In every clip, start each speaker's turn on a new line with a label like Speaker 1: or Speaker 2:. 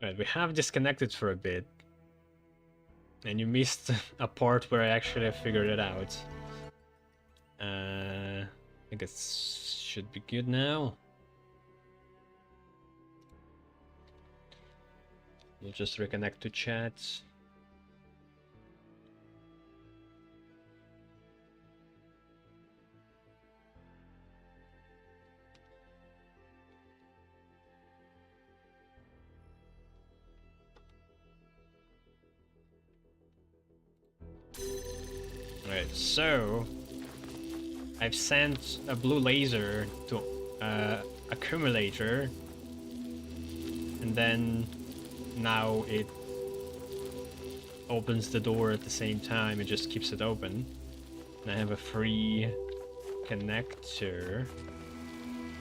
Speaker 1: Right, we have disconnected for a bit. And you missed a part where I actually figured it out. I think it should be good now. We'll just reconnect to chat. Right, so I've sent a blue laser to accumulator, and then now it opens the door at the same time. It just keeps it open. And I have a free connector.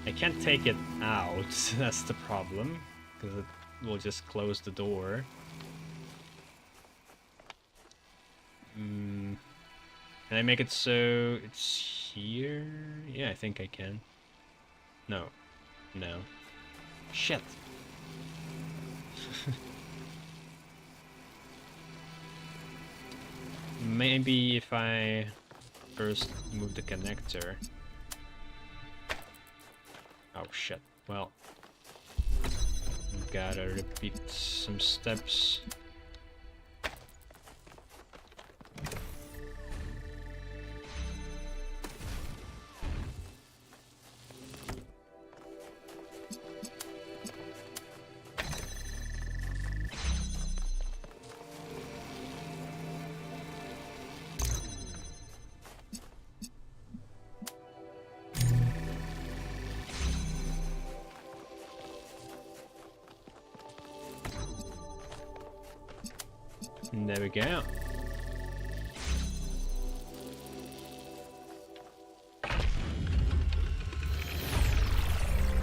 Speaker 1: I can't take it out. That's the problem, because it will just close the door. Can I make it so it's here? Yeah, I think I can. No. No. Shit. Maybe if I first move the connector. Oh shit. Well, gotta repeat some steps. And there we go.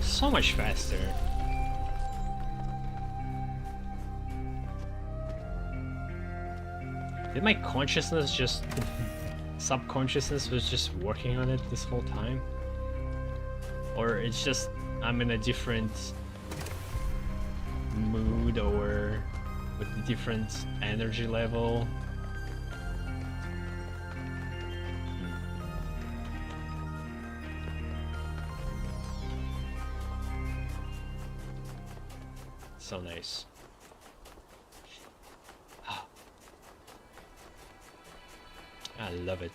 Speaker 1: So much faster. Did my consciousness just... subconsciousness was just working on it this whole time? Or it's just I'm in a different mood or with a different energy level? So nice. I love it.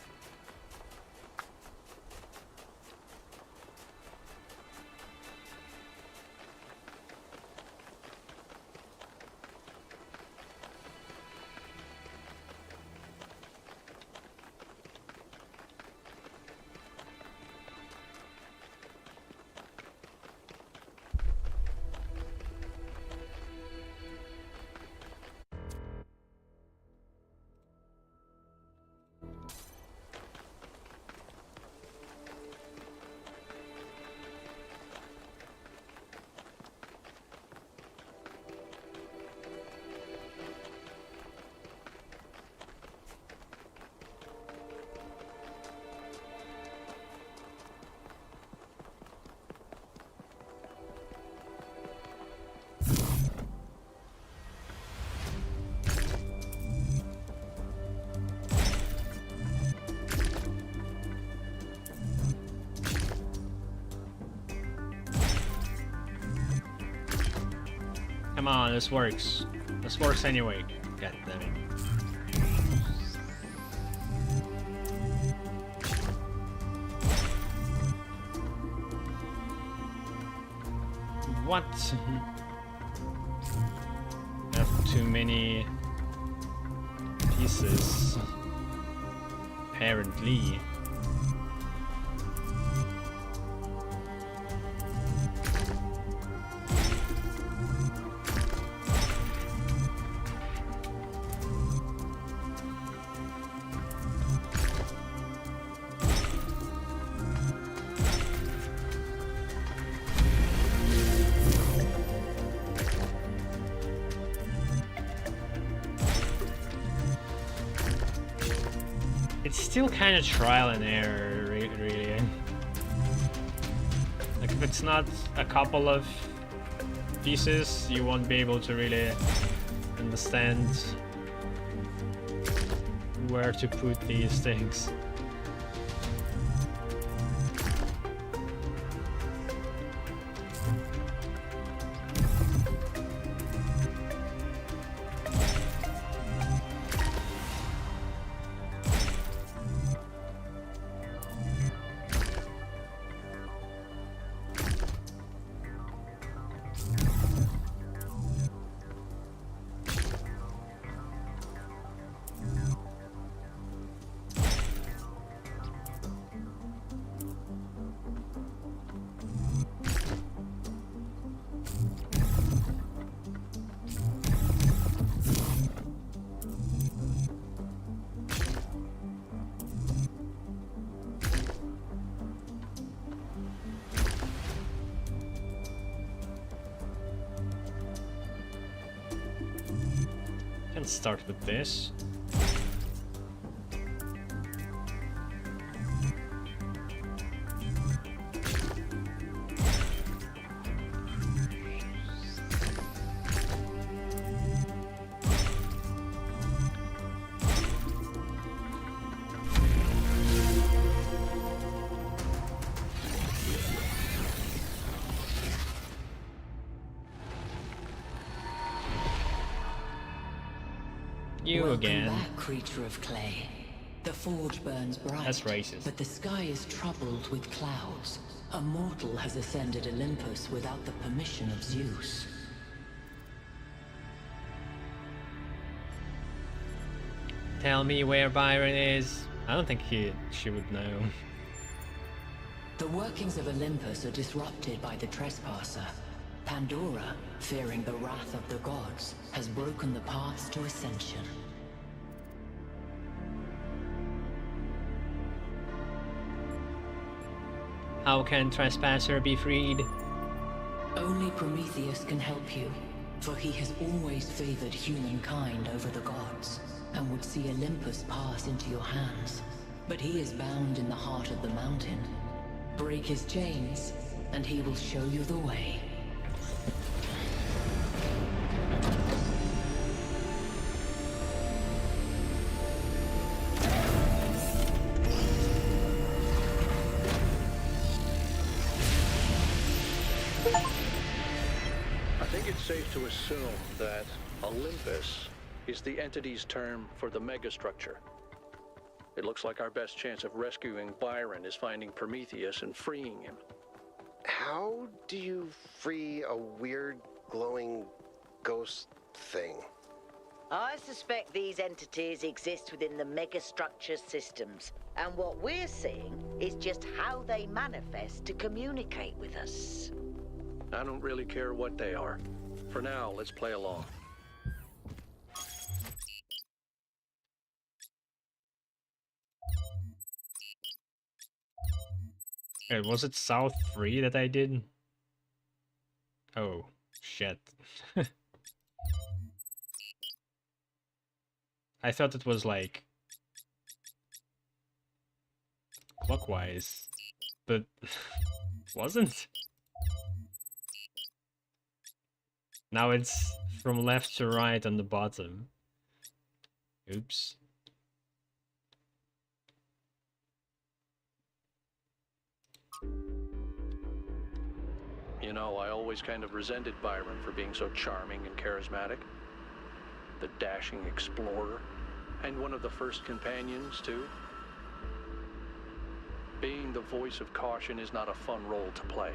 Speaker 1: Come on, this works. This works anyway. God damn it. What? I have too many pieces. Apparently. It's still kind of trial and error, really. Like, if it's not a couple of pieces, you won't be able to really understand where to put these things. Can start with this. You again.
Speaker 2: Welcome back, creature of clay. The forge burns bright.
Speaker 1: That's racist.
Speaker 2: But the sky is troubled with clouds. A mortal has ascended Olympus without the permission of Zeus.
Speaker 1: Tell me where Byron is. I don't think she would know.
Speaker 2: The workings of Olympus are disrupted by the trespasser. Pandora, fearing the wrath of the gods, has broken the paths to ascension.
Speaker 1: How can Trespasser be freed?
Speaker 2: Only Prometheus can help you, for he has always favored humankind over the gods, and would see Olympus pass into your hands. But he is bound in the heart of the mountain. Break his chains, and he will show you the way.
Speaker 3: Safe to assume that Olympus is the entity's term for the megastructure. It looks like our best chance of rescuing Byron is finding Prometheus and freeing him.
Speaker 4: How do you free a weird, glowing ghost thing?
Speaker 5: I suspect these entities exist within the megastructure systems, and what we're seeing is just how they manifest to communicate with us.
Speaker 3: I don't really care what they are. For now, let's play along.
Speaker 1: Wait, was it South 3 that I did? Oh, shit. I thought it was like clockwise, but wasn't. Now it's from left to right on the bottom. Oops.
Speaker 3: You know, I always kind of resented Byron for being so charming and charismatic. The dashing explorer, and one of the first companions, too. Being the voice of caution is not a fun role to play.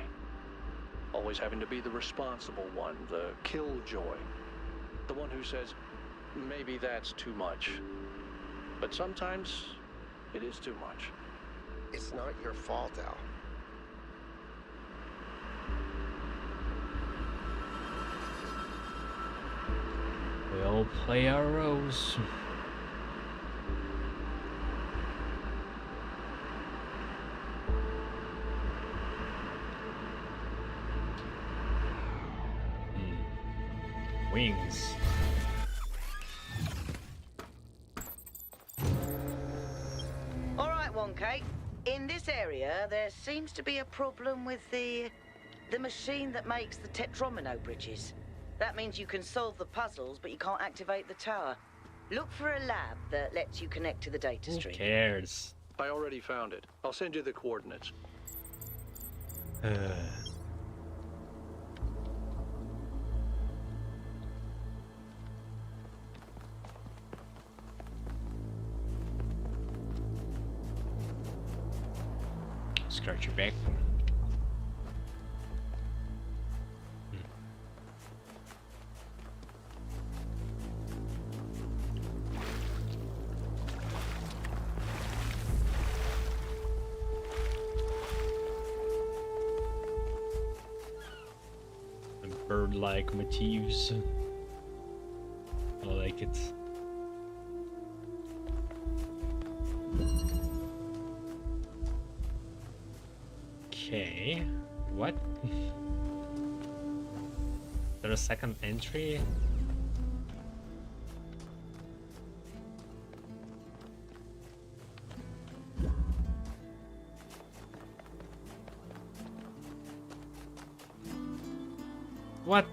Speaker 3: Always having to be the responsible one, the killjoy. The one who says, maybe that's too much. But sometimes it is too much.
Speaker 4: It's not your fault, Al.
Speaker 1: We all play our roles. Wings.
Speaker 5: All right, 1K. In this area, there seems to be a problem with the machine that makes the tetromino bridges. That means you can solve the puzzles, but you can't activate the tower. Look for a lab that lets you connect to the data
Speaker 1: Who
Speaker 5: stream.
Speaker 1: cares?
Speaker 3: I already found it. I'll send you the coordinates.
Speaker 1: Scratch your back. And bird-like motifs. I like it. Okay, what? Is there a second entry? What?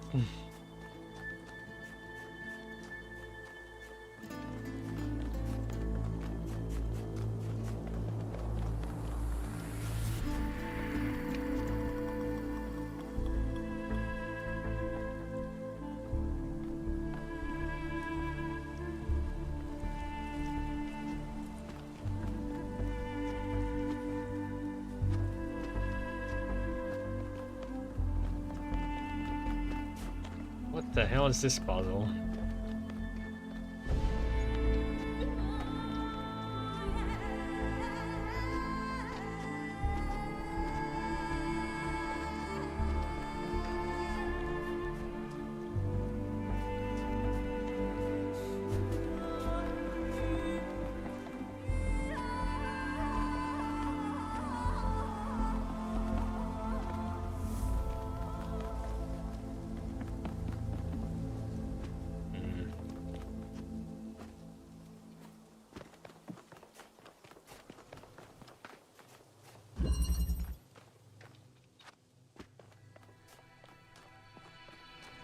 Speaker 1: What the hell is this puzzle?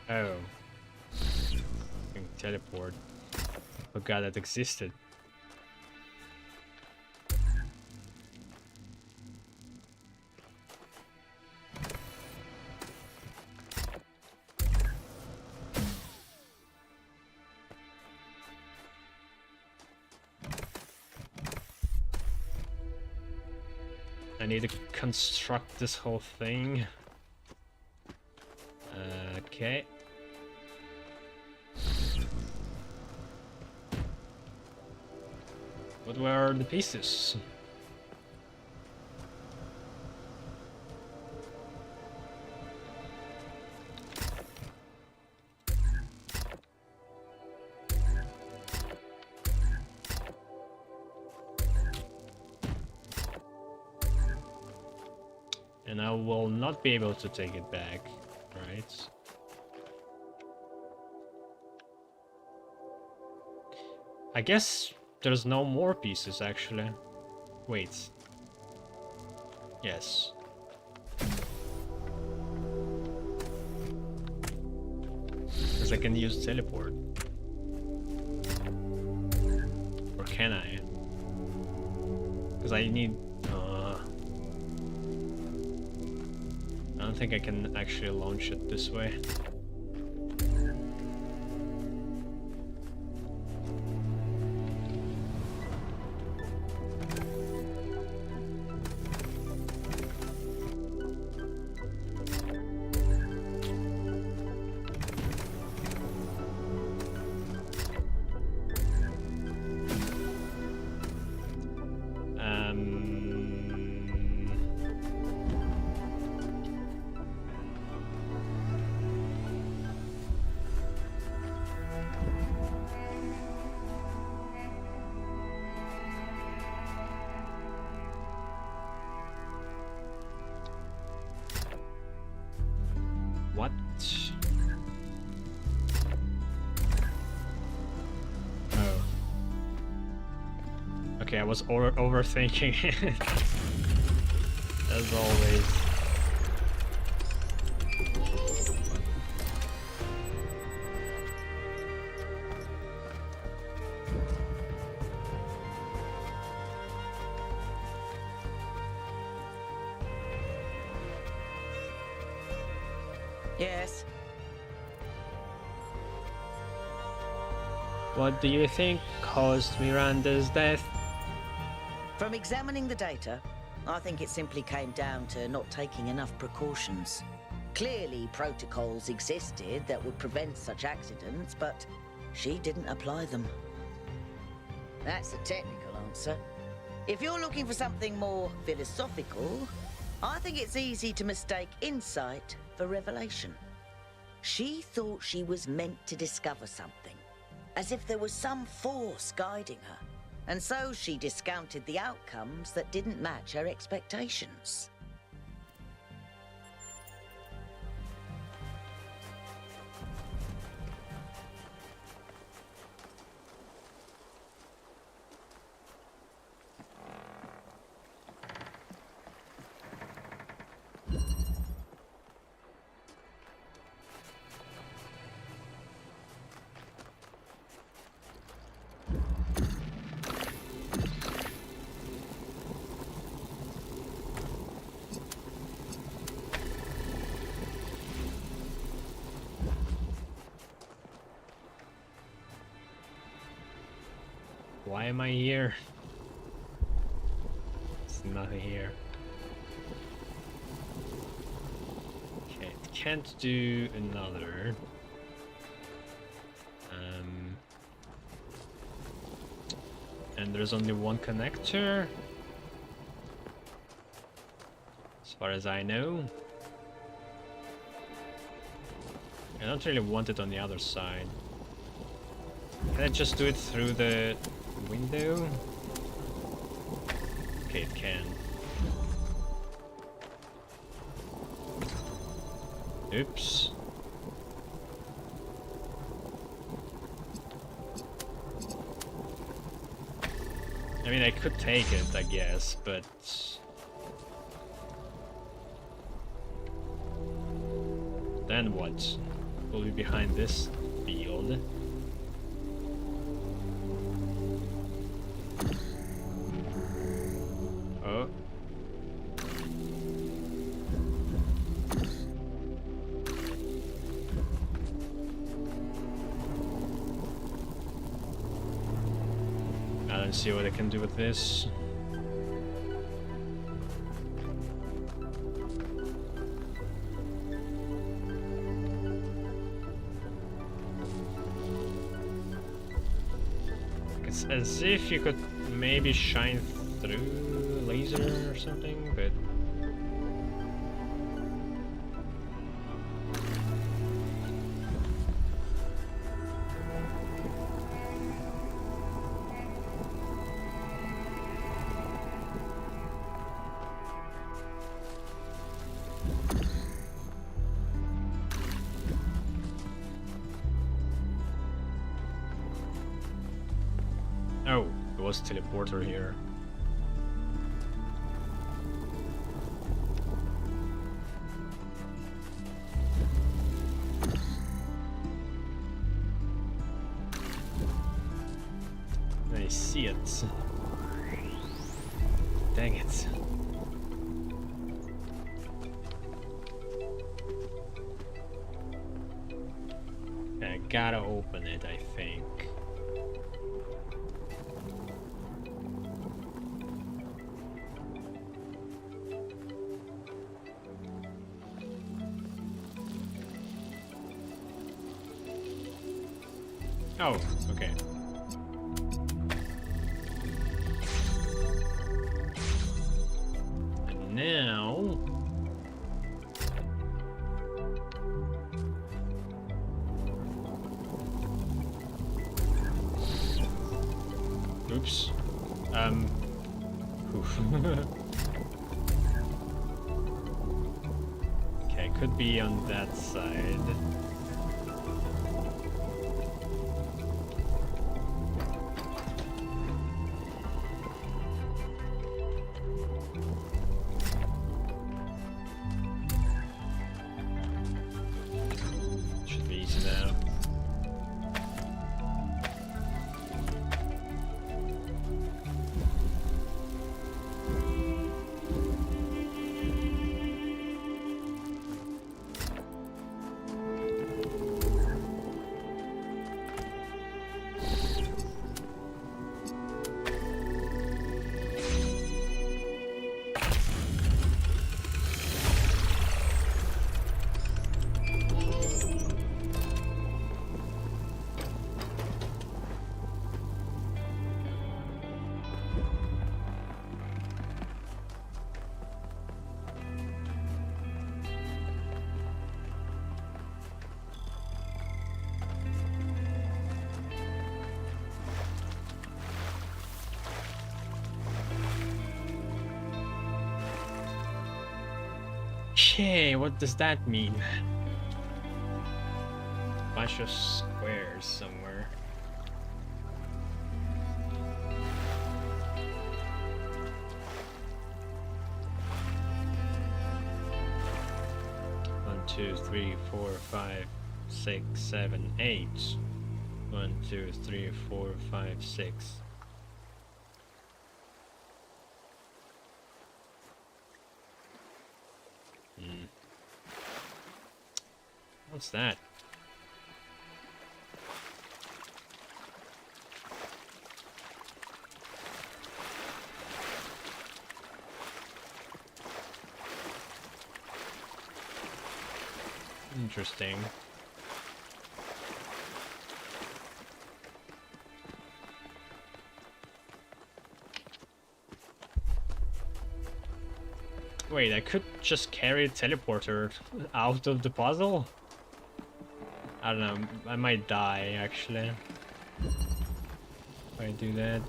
Speaker 1: Oh. Can teleport. Forgot that existed. I need to construct this whole thing. Okay. What were the pieces? And I will not be able to take it back, right? I guess there's no more pieces actually. Wait. Yes. Because I can use teleport. Or can I? Because I need... I don't think I can actually launch it this way. Okay, I was overthinking it. As always.
Speaker 5: Yes.
Speaker 1: What do you think caused Miranda's death?
Speaker 5: From examining the data, I think it simply came down to not taking enough precautions. Clearly, protocols existed that would prevent such accidents, but she didn't apply them. That's the technical answer. If you're looking for something more philosophical, I think it's easy to mistake insight for revelation. She thought she was meant to discover something, as if there was some force guiding her. And so she discounted the outcomes that didn't match her expectations.
Speaker 1: Why am I here? There's nothing here. Okay, it can't do another. And there's only one connector, as far as I know. I don't really want it on the other side. Can I just do it through the window? Okay, it can. Oops. I mean, I could take it, I guess, but... Then what? Will be behind this field. Oh. I don't see what I can do with this. It's as if you could maybe shine through a laser or something, but... Oh, there was a teleporter here. I see it. Dang it. I gotta open it, I think. Oh, okay. And now... Oops. Oof. Okay, could be on that side. Okay, what does that mean? Bunch of squares somewhere. One, 2, 3, 4, 5, 6, 7, 8. 1, 2, 3, 4, 5, 6. What's that? Interesting. Wait, I could just carry a teleporter out of the puzzle? I don't know, I might die actually if I do that.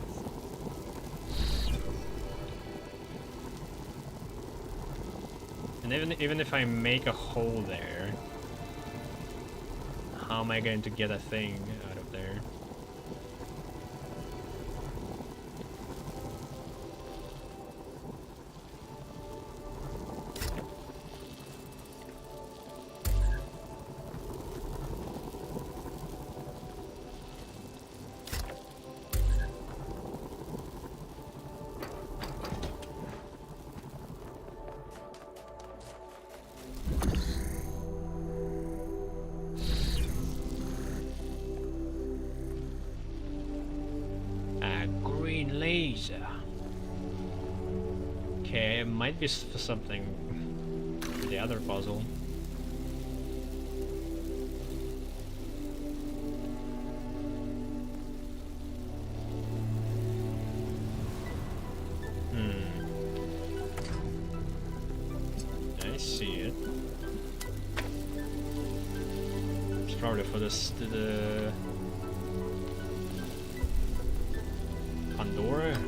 Speaker 1: And even if I make a hole there, how am I going to get a thing out of there? Laser. Okay, it might be for something for the other puzzle. I see it. It's probably for the Pandora.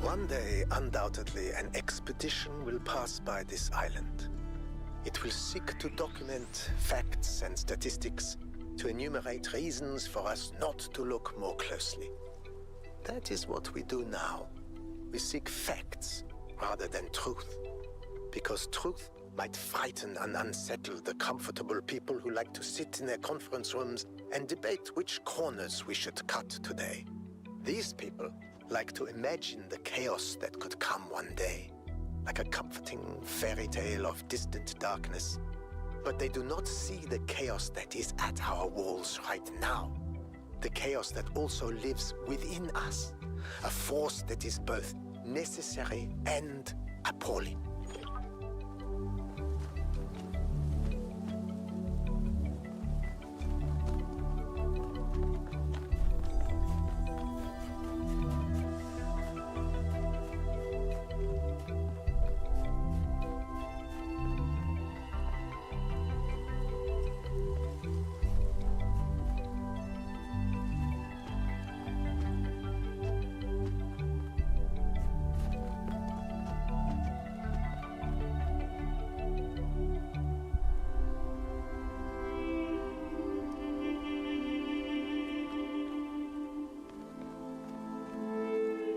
Speaker 4: One day, undoubtedly, an expedition will pass by this island. It will seek to document facts and statistics, to enumerate reasons for us not to look more closely. That is what we do now. We seek facts rather than truth. Because truth might frighten and unsettle the comfortable people who like to sit in their conference rooms and debate which corners we should cut today. These people like to imagine the chaos that could come one day, like a comforting fairy tale of distant darkness. But they do not see the chaos that is at our walls right now. The chaos that also lives within us, a force that is both necessary and appalling.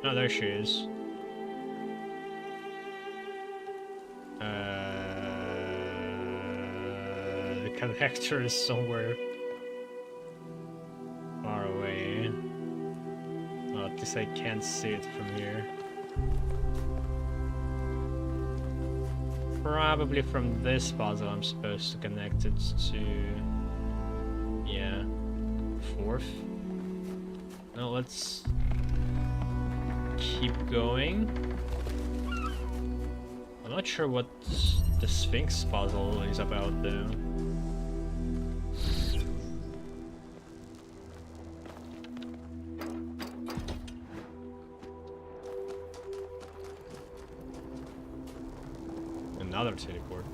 Speaker 1: Oh, there she is. The connector is somewhere far away. Well, at least I can't see it from here. Probably from this puzzle I'm supposed to connect it to... Yeah. 4th. Now let's keep going. I'm not sure what the Sphinx puzzle is about though. Another teleport.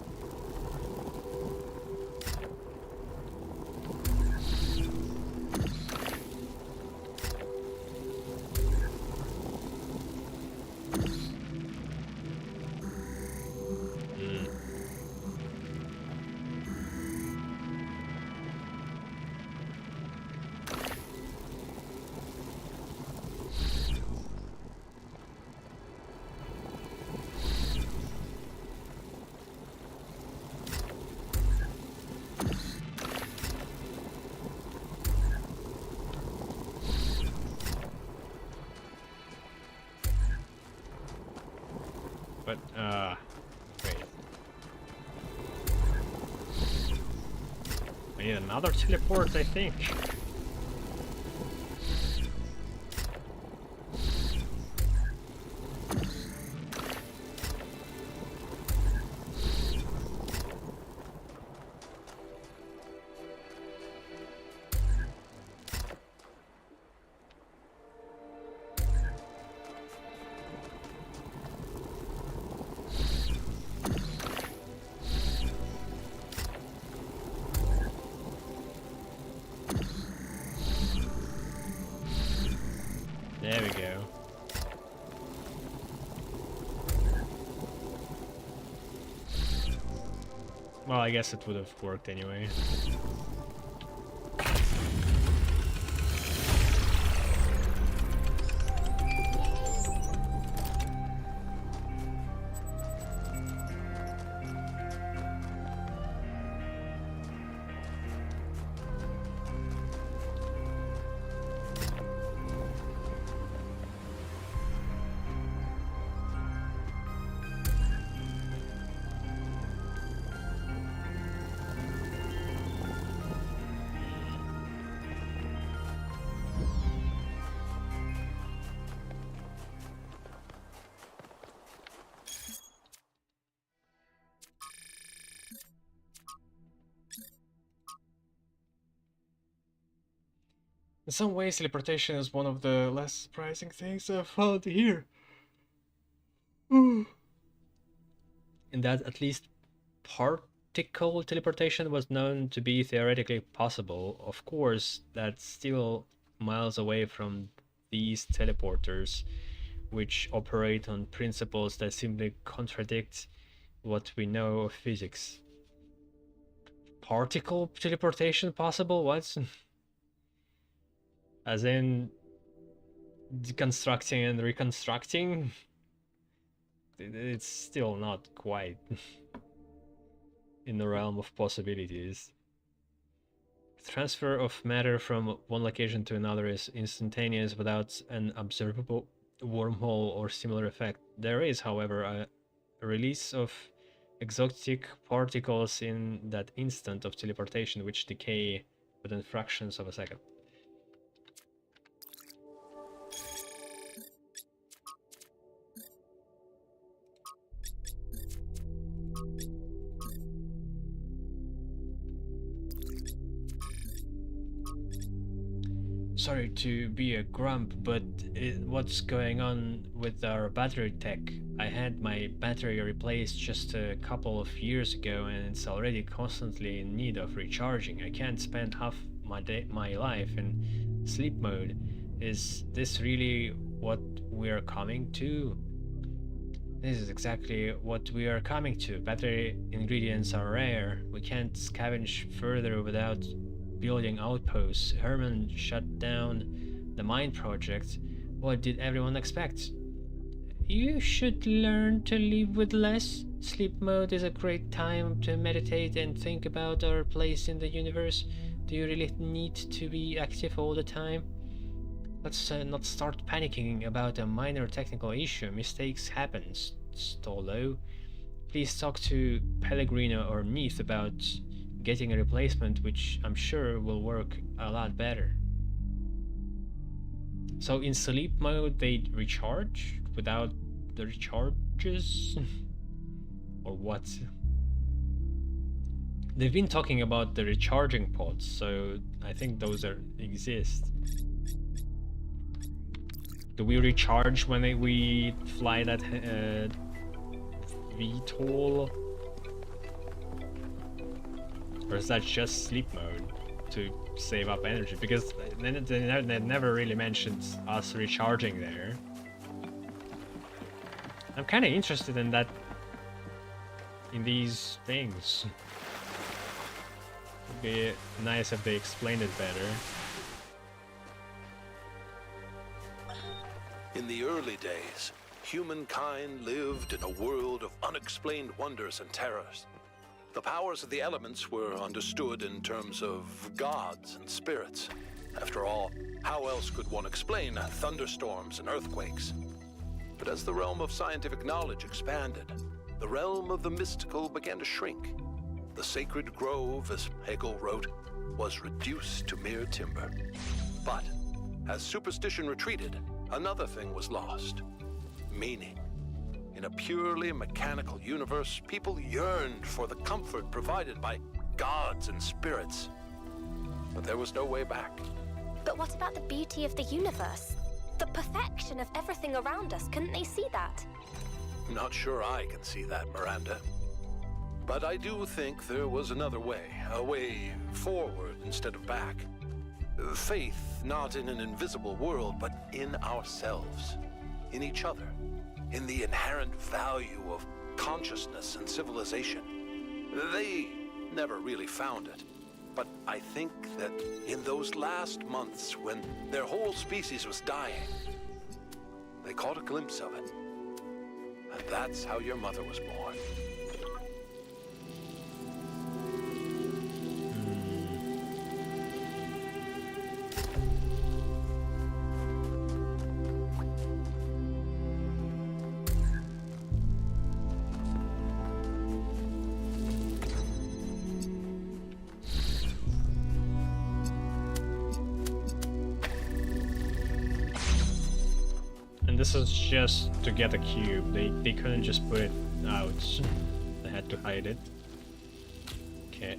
Speaker 1: But, wait. I need another teleport, I think. There we go. Well, I guess it would have worked anyway. In some ways, teleportation is one of the less surprising things I've found here. In that at least particle teleportation was known to be theoretically possible. Of course, that's still miles away from these teleporters, which operate on principles that simply contradict what we know of physics. Particle teleportation possible? What? As in deconstructing and reconstructing? It's still not quite in the realm of possibilities. Transfer of matter from one location to another is instantaneous without an observable wormhole or similar effect. There is, however, a release of exotic particles in that instant of teleportation which decay within fractions of a second. Sorry to be a grump, but what's going on with our battery tech? I had my battery replaced just a couple of years ago and it's already constantly in need of recharging. I can't spend half my life in sleep mode. Is this really what we're coming to? This is exactly what we are coming to. Battery ingredients are rare. We can't scavenge further without building outposts. Herman shut down the mine project. What did everyone expect? You should learn to live with less. Sleep mode is a great time to meditate and think about our place in the universe. Do you really need to be active all the time? Let's not start panicking about a minor technical issue. Mistakes happen, Stolo. Please talk to Pellegrino or Neath about getting a replacement, which I'm sure will work a lot better. So in sleep mode they recharge without the recharges? Or what? They've been talking about the recharging pods, so I think those exist. Do we recharge when we fly that VTOL? Or is that just sleep mode to save up energy? Because they never really mentioned us recharging there. I'm kind of interested in that, in these things. It'd be nice if they explained it better.
Speaker 6: In the early days, humankind lived in a world of unexplained wonders and terrors. The powers of the elements were understood in terms of gods and spirits. After all, how else could one explain thunderstorms and earthquakes? But as the realm of scientific knowledge expanded, the realm of the mystical began to shrink. The sacred grove, as Hegel wrote, was reduced to mere timber. But as superstition retreated, another thing was lost: meaning. In a purely mechanical universe, people yearned for the comfort provided by gods and spirits. But there was no way back.
Speaker 7: But what about the beauty of the universe? The perfection of everything around us, couldn't they see that?
Speaker 6: Not sure I can see that, Miranda. But I do think there was another way, a way forward instead of back. Faith not in an invisible world, but in ourselves, in each other, in the inherent value of consciousness and civilization. They never really found it, but I think that in those last months when their whole species was dying, they caught a glimpse of it. And that's how your mother was born.
Speaker 1: This is just to get a cube. They couldn't just put it out. They had to hide it. Okay.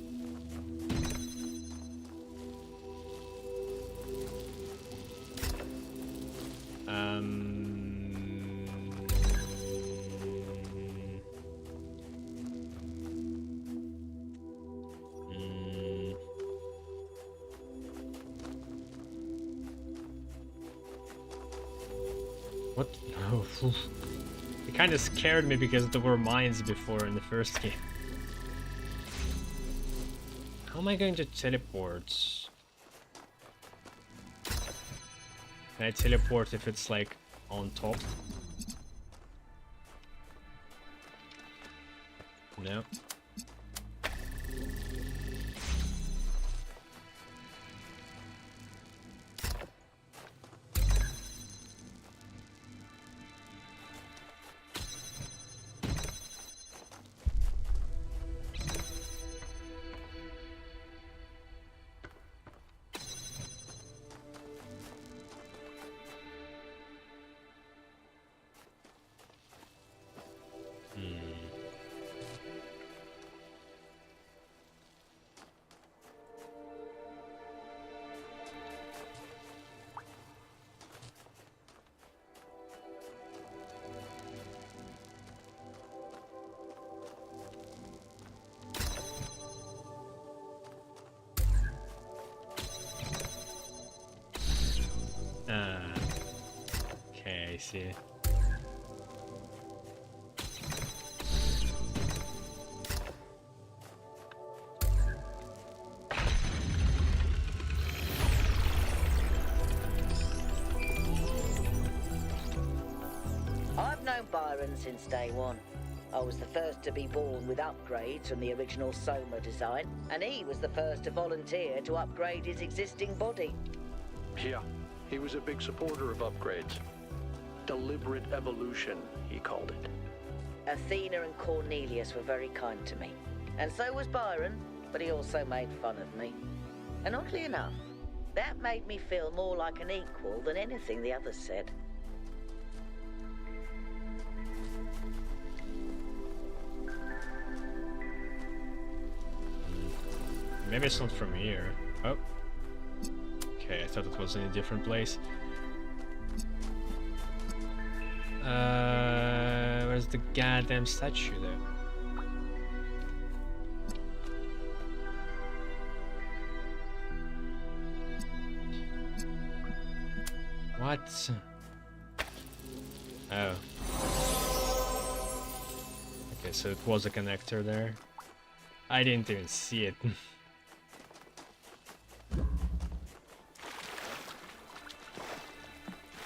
Speaker 1: What? Oh, it kind of scared me because there were mines before in the first game. How am I going to teleport? Can I teleport if it's like on top? No. Okay, I see.
Speaker 5: I've known Byron since day one. I was the first to be born with upgrades from the original Soma design, and he was the first to volunteer to upgrade his existing body.
Speaker 3: Yeah, he was a big supporter of upgrades. Deliberate evolution, he called it.
Speaker 5: Athena and Cornelius were very kind to me. And so was Byron, but he also made fun of me. And oddly enough, that made me feel more like an equal than anything the others said.
Speaker 1: Maybe it's not from here. Oh. Okay, I thought it was in a different place. Where's the goddamn statue there? What? Oh. Okay, so it was a connector there. I didn't even see it.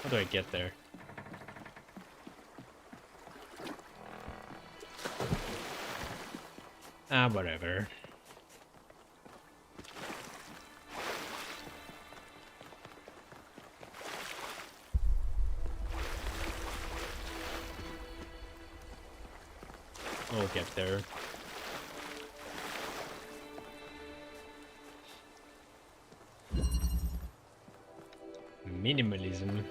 Speaker 1: How do I get there? Ah, whatever. We'll get there. Minimalism.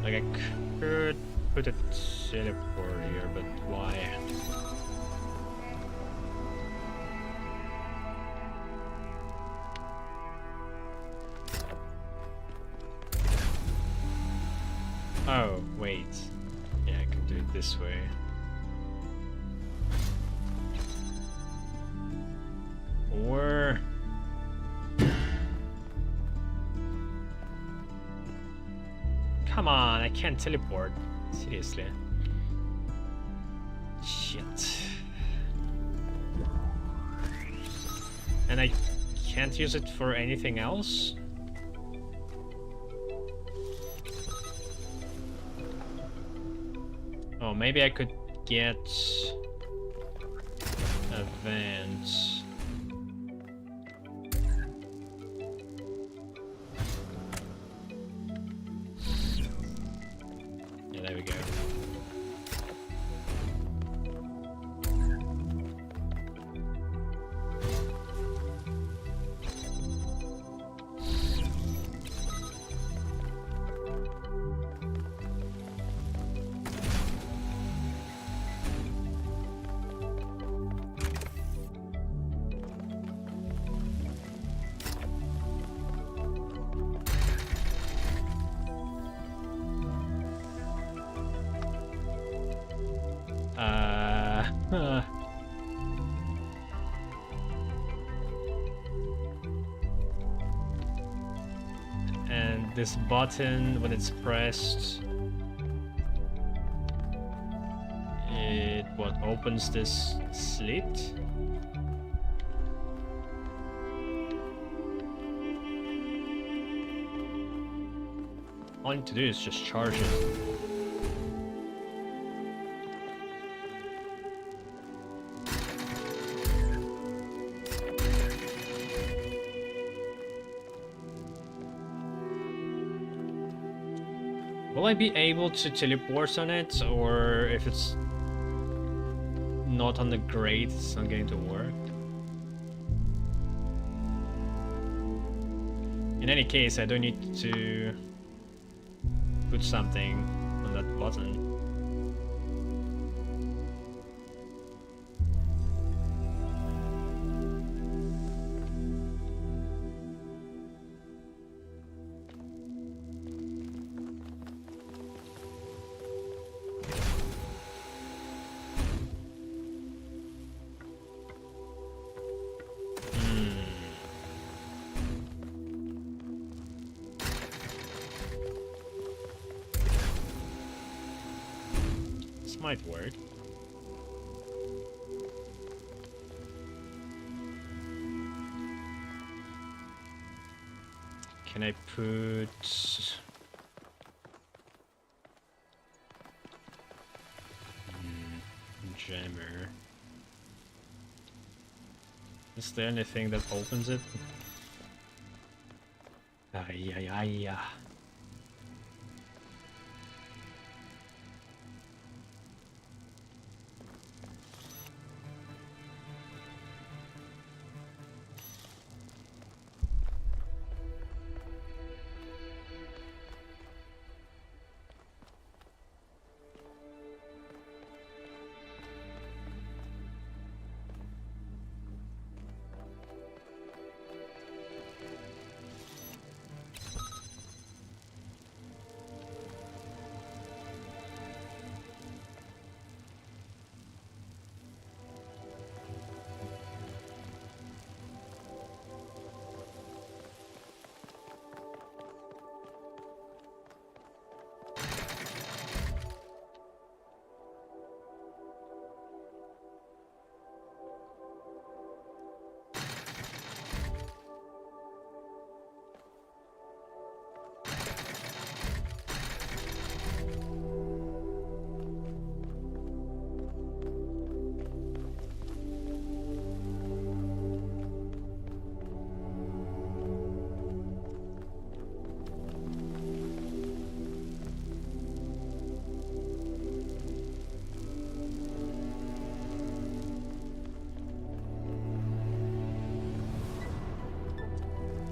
Speaker 1: Like I could put a teleport here, but why? Oh, wait. Yeah, I can do it this way. Or... Come on, I can't teleport. Seriously. Shit. And I can't use it for anything else? Oh, maybe I could get a vent. Yeah, there we go. And this button, when it's pressed, it opens this slit. All I need to do is just charge it. Will I be able to teleport on it, or if it's not on the grate, it's not going to work? In any case, I don't need to put something on that button. Might work. Can I put jammer? Is there anything that opens it? Ay, ay, ay, ay.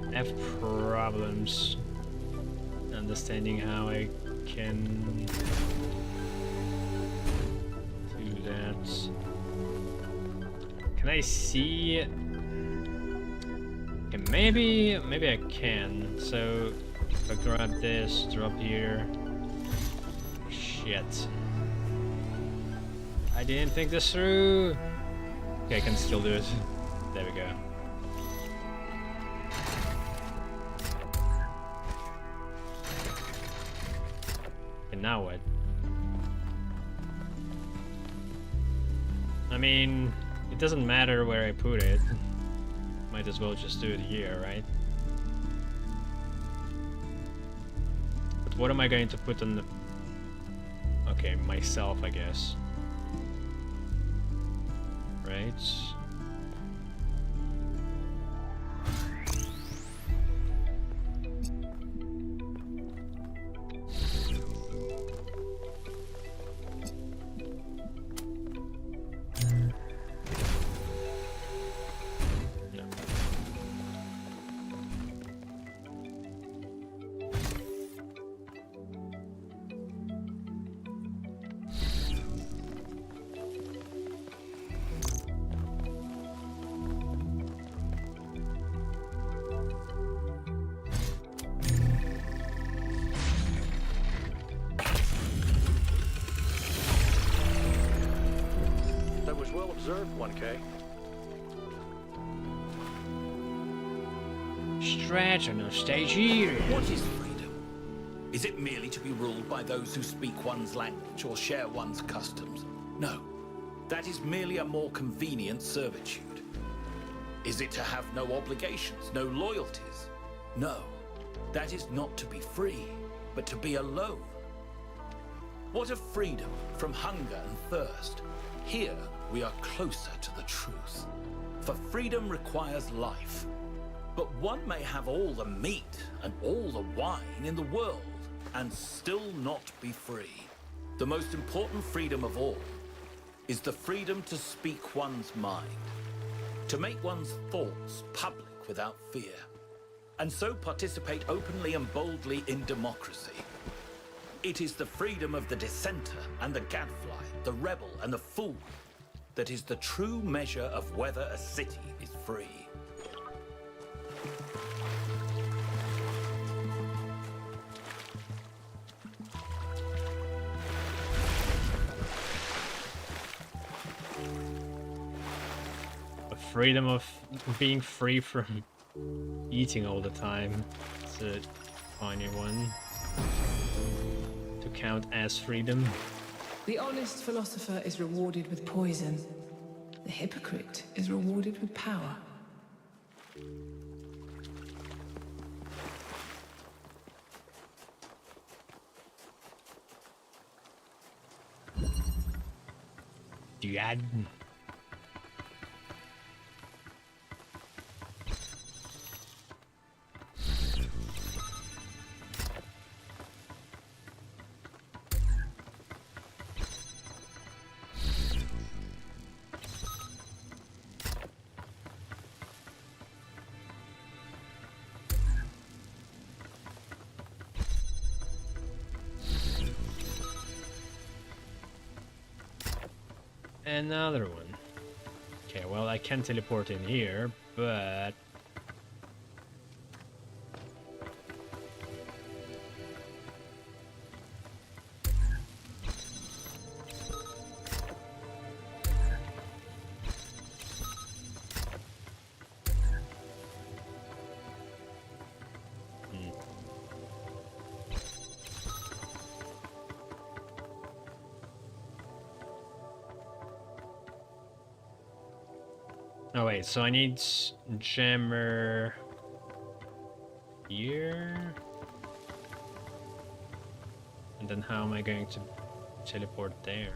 Speaker 1: I have problems understanding how I can do that. Can I see? Okay, maybe I can. So if I grab this, drop here. Shit. I didn't think this through. Okay, I can still do it. There we go. Now what? I mean, it doesn't matter where I put it. Might as well just do it here, right? But what am I going to put on the... Okay, myself, I guess. Right?
Speaker 3: Well observed, 1K.
Speaker 1: Stretch on stage here.
Speaker 8: What is freedom? Is it merely to be ruled by those who speak one's language or share one's customs? No. That is merely a more convenient servitude. Is it to have no obligations, no loyalties? No. That is not to be free, but to be alone. What of freedom from hunger and thirst? Here, we are closer to the truth. For freedom requires life. But one may have all the meat and all the wine in the world and still not be free. The most important freedom of all is the freedom to speak one's mind, to make one's thoughts public without fear, and so participate openly and boldly in democracy. It is the freedom of the dissenter and the gadfly, the rebel and the fool, that is the true measure of whether a city is free.
Speaker 1: The freedom of being free from eating all the time. It's a funny one to count as freedom.
Speaker 9: The honest philosopher is rewarded with poison. The hypocrite is rewarded with power.
Speaker 1: Dude. Another one. Okay, well, I can teleport in here, but oh wait, so I need jammer here, and then how am I going to teleport there?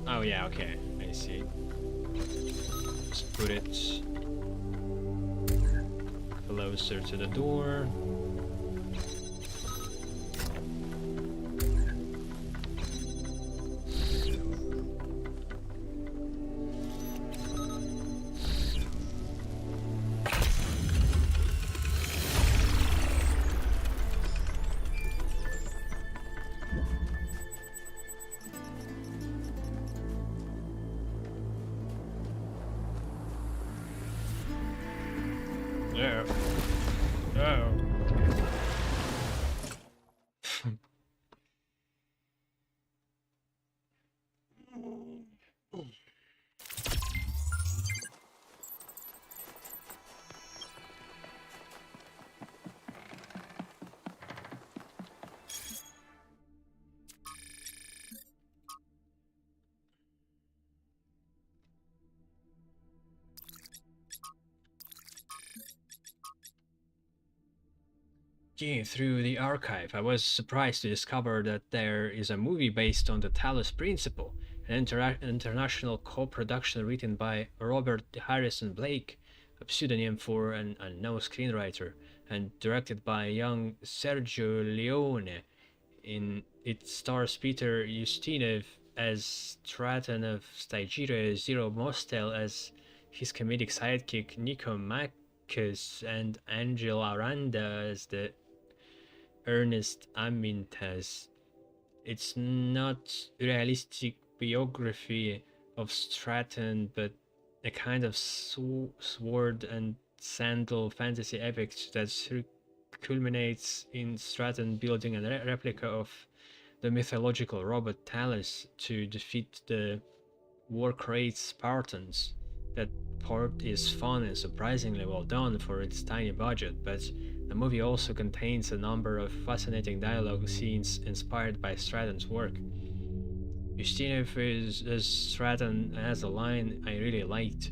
Speaker 1: Oh yeah, okay, I see. Just put it closer to the door. No. No. Digging through the archive, I was surprised to discover that there is a movie based on the Talos Principle, an international co-production written by Robert Harrison Blake, a pseudonym for an unknown screenwriter, and directed by young Sergio Leone. It stars Peter Ustinov as Straton of Stygia, Zero Mostel as his comedic sidekick Nico Marcus, and Angel Aranda as the Ernest Amintas. It's not realistic biography of Straton, but a kind of sword and sandal fantasy epic that culminates in Straton building a replica of the mythological robot Talos to defeat the war-crazed Spartans. That part is fun and surprisingly well done for its tiny budget, but the movie also contains a number of fascinating dialogue scenes inspired by Straton's work. Ustinov as Straton has a line I really liked.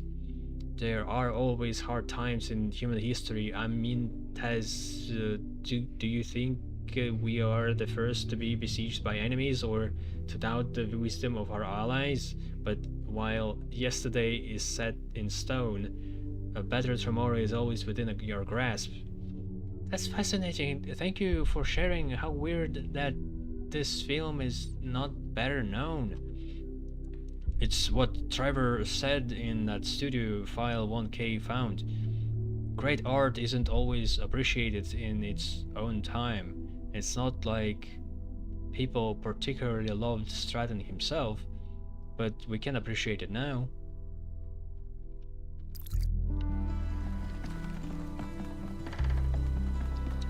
Speaker 1: There are always hard times in human history. I mean, do you think we are the first to be besieged by enemies or to doubt the wisdom of our allies? But while yesterday is set in stone, a better tomorrow is always within your grasp. That's fascinating. Thank you for sharing. How weird that this film is not better known. It's what Trevor said in that studio file 1K found. Great art isn't always appreciated in its own time. It's not like people particularly loved Stratton himself, but we can appreciate it now.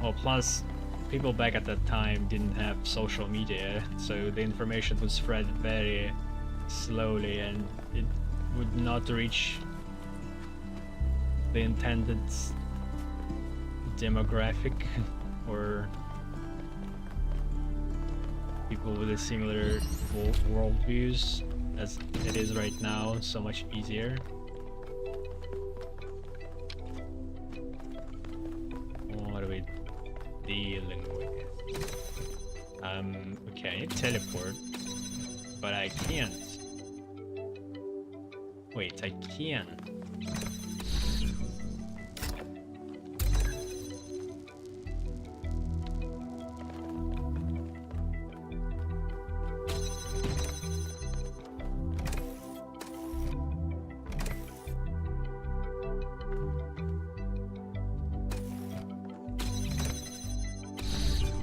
Speaker 1: Oh, plus, people back at that time didn't have social media, so the information would spread very slowly and it would not reach the intended demographic or people with a similar worldviews as it is right now. So much easier. What are we dealing with? Okay, teleport, but I can't. Wait, I can.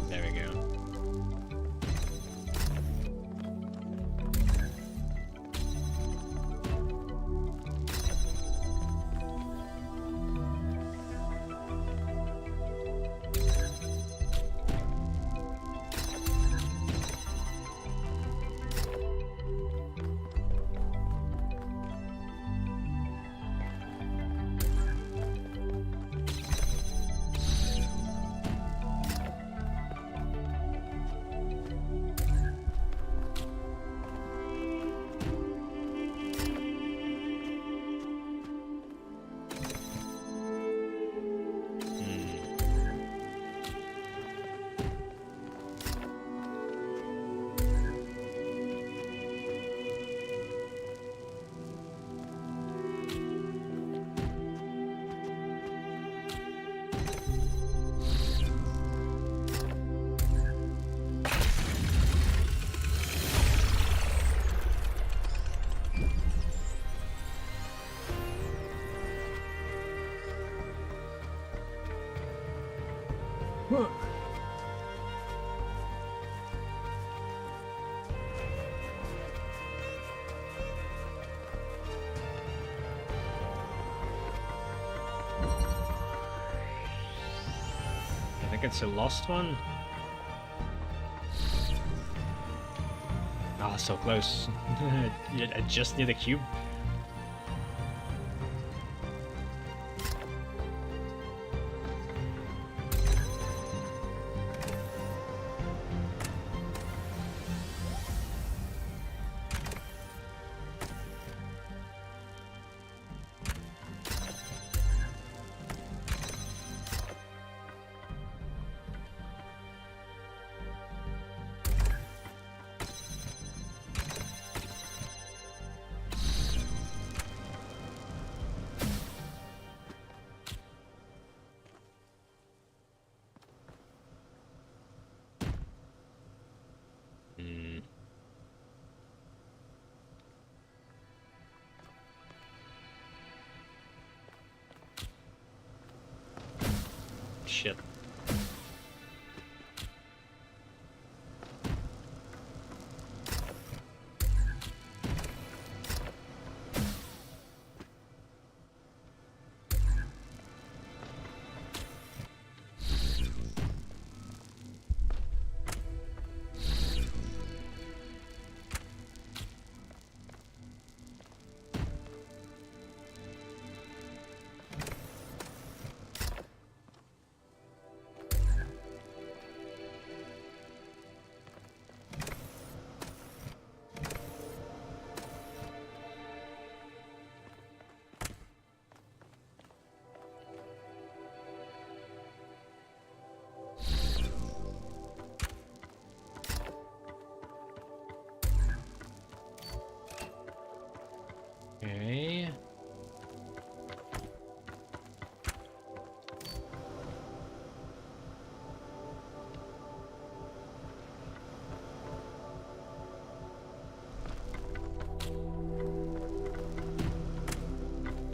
Speaker 1: There we go. I think it's a lost one. Ah, so close. I just need a cube. Shit.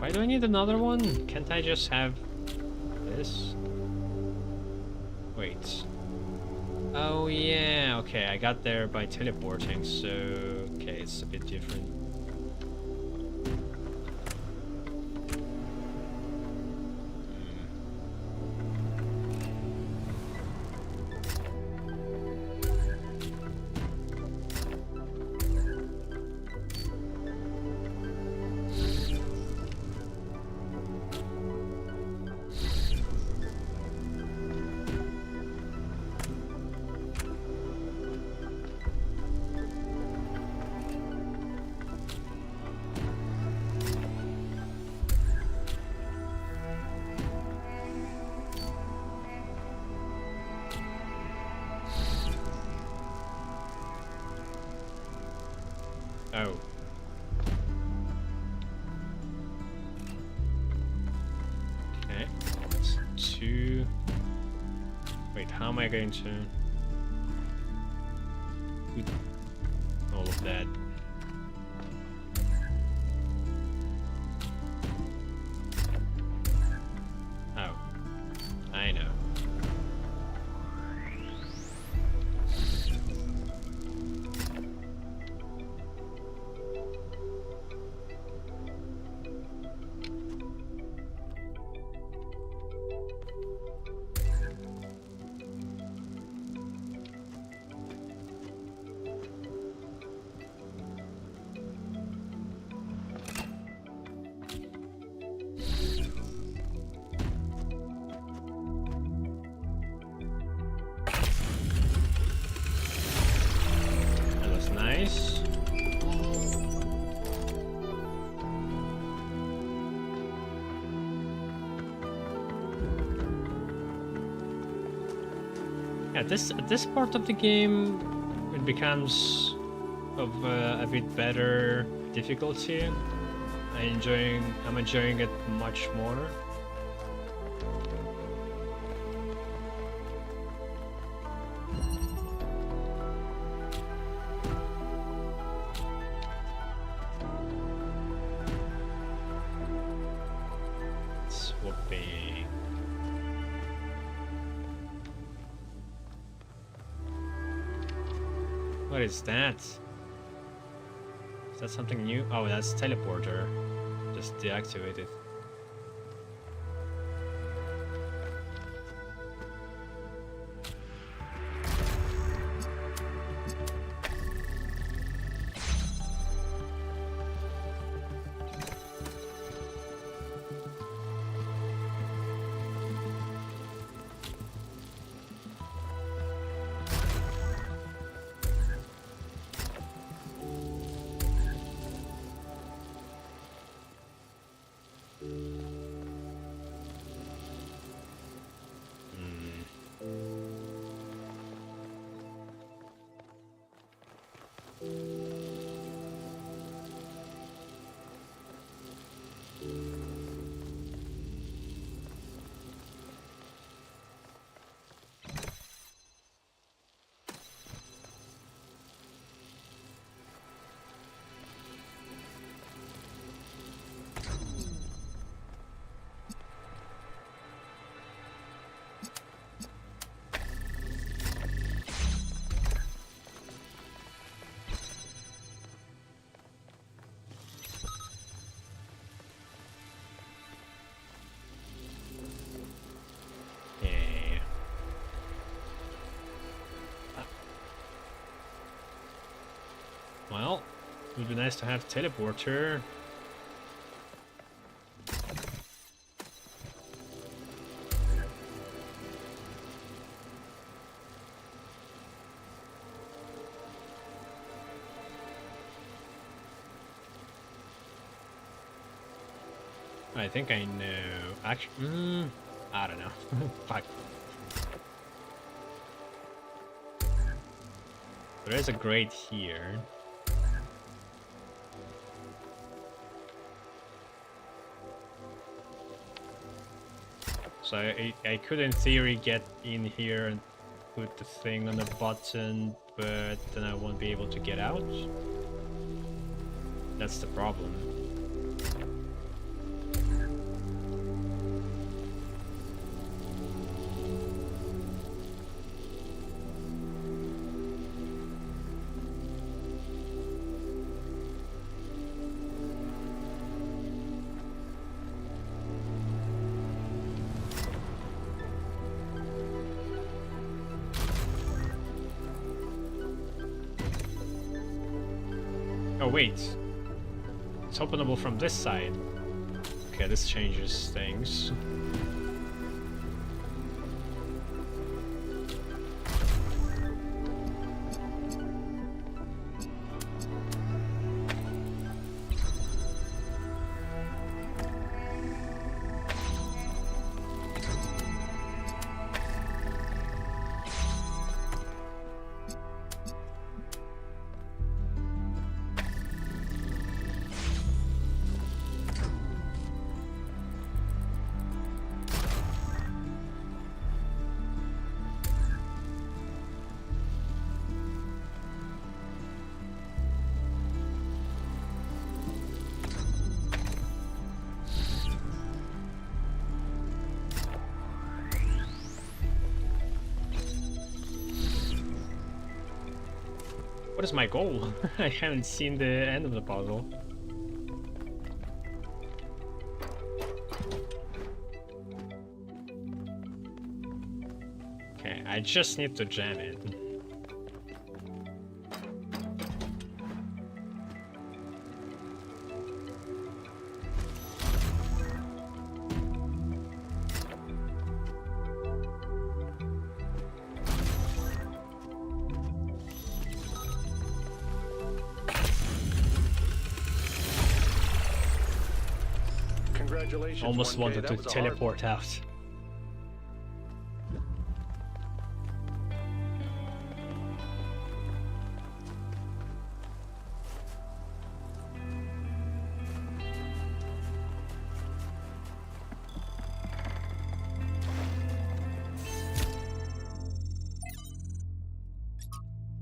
Speaker 1: Why do I need another one? Can't I just have this? Wait. Oh yeah, okay, I got there by teleporting, so okay, it's a bit different. Oh. Okay. It's 2. Wait, how am I going to do all of that? Oh. I know. That was nice. Yeah, this part of the game, it becomes of a bit better difficulty. I'm enjoying it much more. Swapping. What is that? Is that something new? Oh, that's teleporter. Just deactivate it. Yeah. Well, it would be nice to have teleporter. I think I know. Actually, I don't know. Fuck. There is a grate here. So I could in theory get in here and put the thing on the button, but then I won't be able to get out. That's the problem. Oh wait, it's openable from this side. Okay, this changes things. What is my goal? I haven't seen the end of the puzzle. Okay, I just need to jam it.
Speaker 3: Congratulations,
Speaker 1: Almost
Speaker 3: 1K.
Speaker 1: wanted
Speaker 3: That
Speaker 1: to
Speaker 3: was a hard
Speaker 1: teleport out.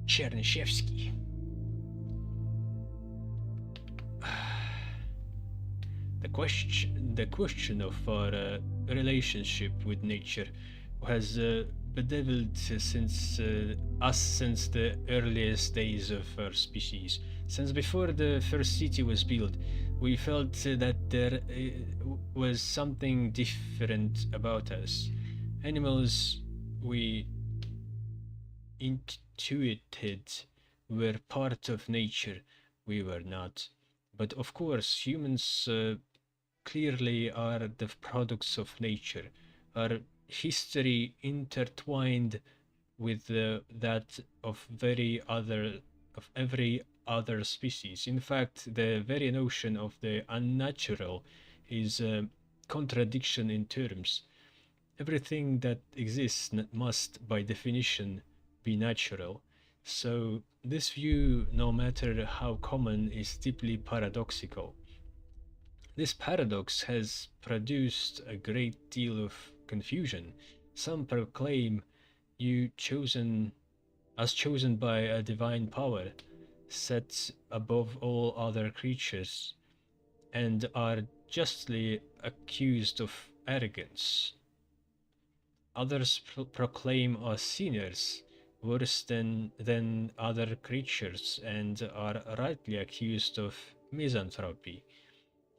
Speaker 1: Chernyshevsky. The question of our relationship with nature has bedeviled us since the earliest days of our species. Since before the first city was built, we felt that there was something different about us. Animals we intuited were part of nature, we were not. But of course, humans clearly are the products of nature. Our history intertwined with that of every other species. In fact, the very notion of the unnatural is a contradiction in terms. Everything that exists must, by definition, be natural. So this view, no matter how common, is deeply paradoxical. This paradox has produced a great deal of confusion. Some proclaim you chosen by a divine power, set above all other creatures, and are justly accused of arrogance. Others proclaim us sinners, worse than other creatures, and are rightly accused of misanthropy.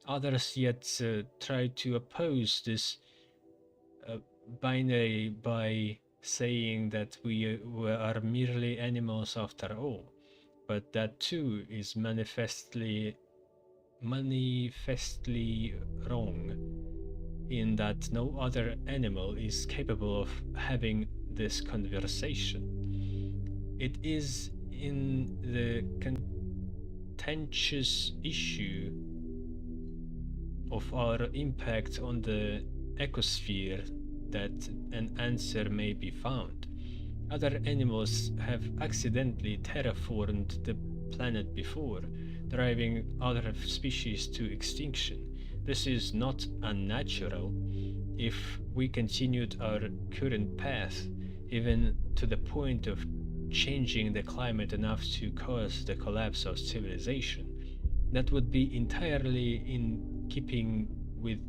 Speaker 1: Others yet try to oppose this binary by saying that we are merely animals after all, but that too is manifestly wrong, in that no other animal is capable of having this conversation. It is in the contentious issue of our impact on the ecosphere that an answer may be found. Other animals have accidentally terraformed the planet before, driving other species to extinction. This is not unnatural. If we continued our current path, even to the point of changing the climate enough to cause the collapse of civilization, that would be entirely in keeping with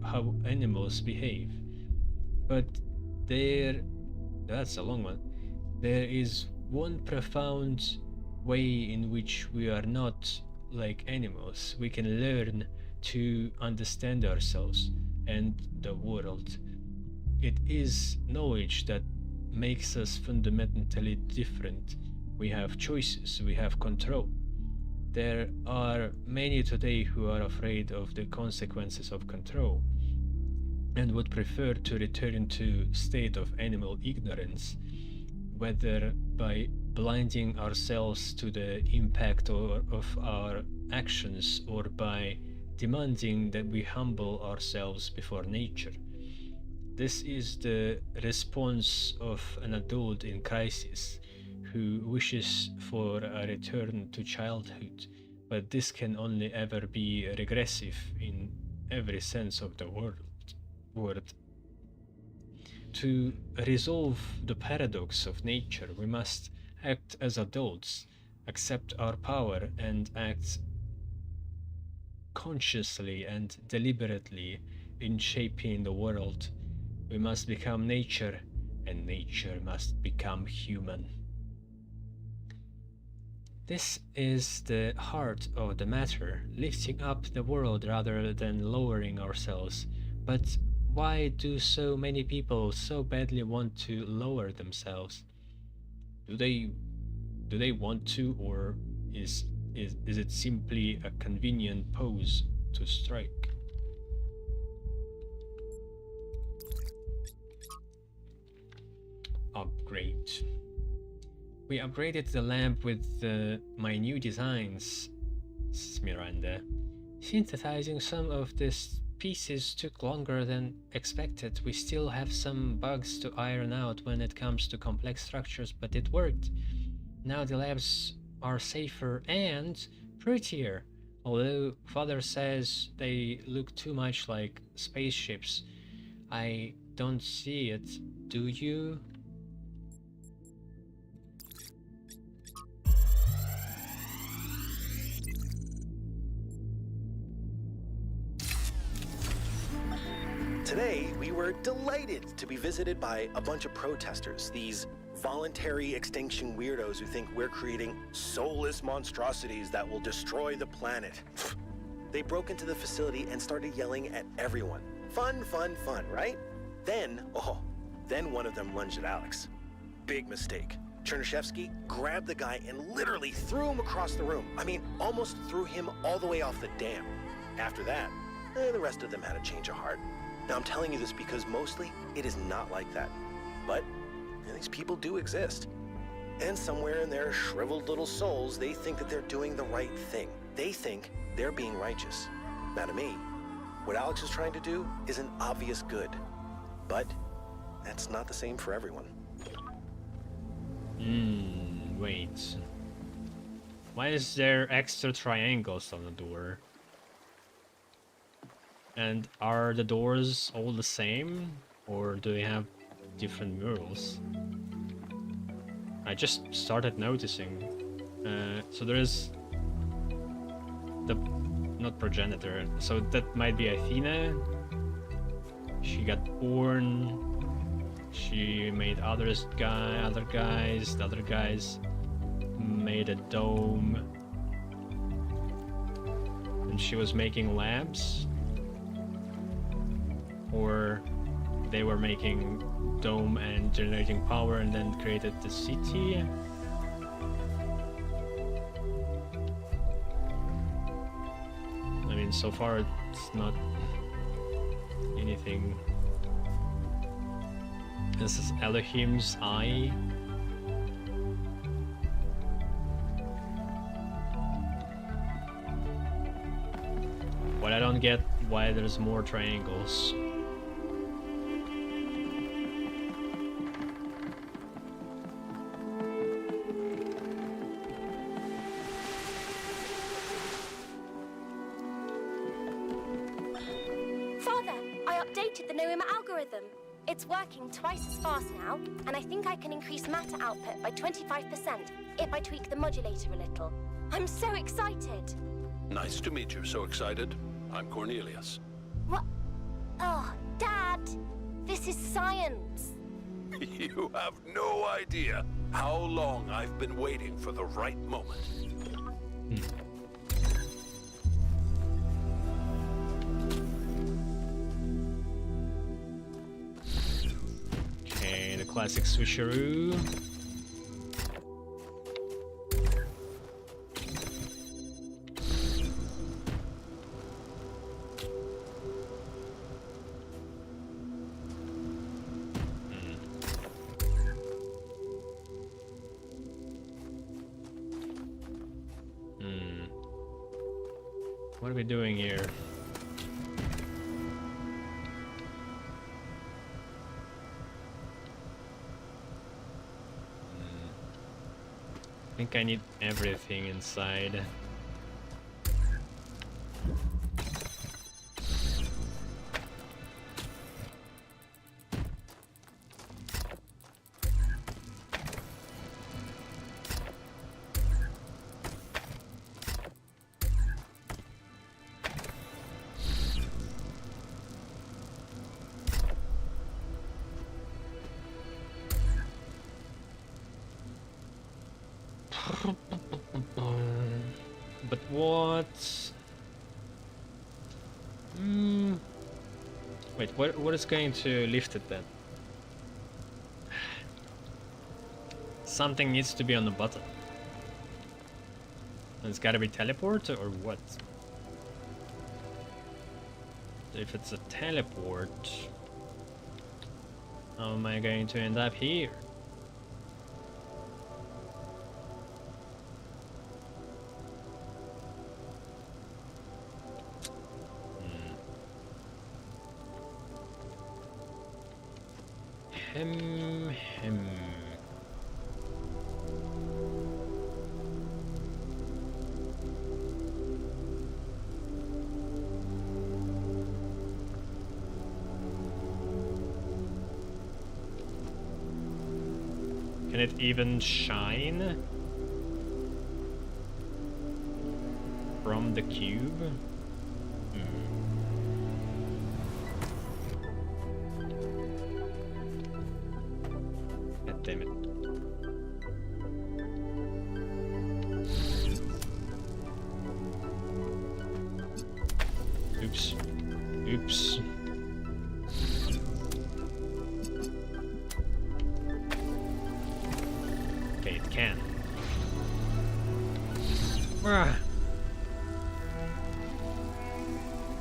Speaker 1: how animals behave. But that's a long one. There is one profound way in which we are not like animals. We can learn to understand ourselves and the world. It is knowledge that makes us fundamentally different. We have choices, we have control. There are many today who are afraid of the consequences of control and would prefer to return to state of animal ignorance, whether by blinding ourselves to the impact of our actions or by demanding that we humble ourselves before nature. This is the response of an adult in crisis who wishes for a return to childhood, but this can only ever be regressive in every sense of the word. To resolve the paradox of nature, we must act as adults, accept our power, and act consciously and deliberately in shaping the world. We must become nature, and nature must become human. This is the heart of the matter, lifting up the world rather than lowering ourselves. But why do so many people so badly want to lower themselves? Do they want to, or is it simply a convenient pose to strike? Upgrade. We upgraded the lamp with my new designs, says Miranda. Synthesizing some of these pieces took longer than expected. We still have some bugs to iron out when it comes to complex structures, but it worked. Now the labs are safer and prettier, although Father says they look too much like spaceships. I don't see it, do you?
Speaker 10: Today, we were delighted to be visited by a bunch of protesters, these voluntary extinction weirdos who think we're creating soulless monstrosities that will destroy the planet. They broke into the facility and started yelling at everyone. Fun, fun, fun, right? Then one of them lunged at Alex. Big mistake. Chernyshevsky grabbed the guy and literally threw him across the room. I mean, almost threw him all the way off the dam. After that, the rest of them had a change of heart. Now, I'm telling you this because mostly it is not like that. But these people do exist. And somewhere in their shriveled little souls, they think that they're doing the right thing. They think they're being righteous. Now, to me, what Alex is trying to do is an obvious good. But that's not the same for everyone.
Speaker 1: Wait. Why is there extra triangles on the door? And are the doors all the same, or do they have different murals? I just started noticing. So there is the not progenitor. So that might be Athena. She got born. She made other guys. The other guys made a dome, and she was making labs. Or they were making dome and generating power and then created the city. I mean, so far it's not anything. This is Elohim's eye. But I don't get why there's more triangles.
Speaker 7: It's working twice as fast now, and I think I can increase matter output by 25% if I tweak the modulator a little. I'm so excited!
Speaker 6: Nice to meet you. So excited. I'm Cornelius.
Speaker 7: What? Oh, Dad! This is science!
Speaker 6: You have no idea how long I've been waiting for the right moment.
Speaker 1: Okay, the classic switcheroo. What are we doing here? I think I need everything inside. But what? Wait, what is going to lift it then? Something needs to be on the button. And it's gotta be teleport or what? If it's a teleport, how am I going to end up here? Hem. Can it even shine from the cube? God damn it. Oops. Oops. Okay, it can. Ah.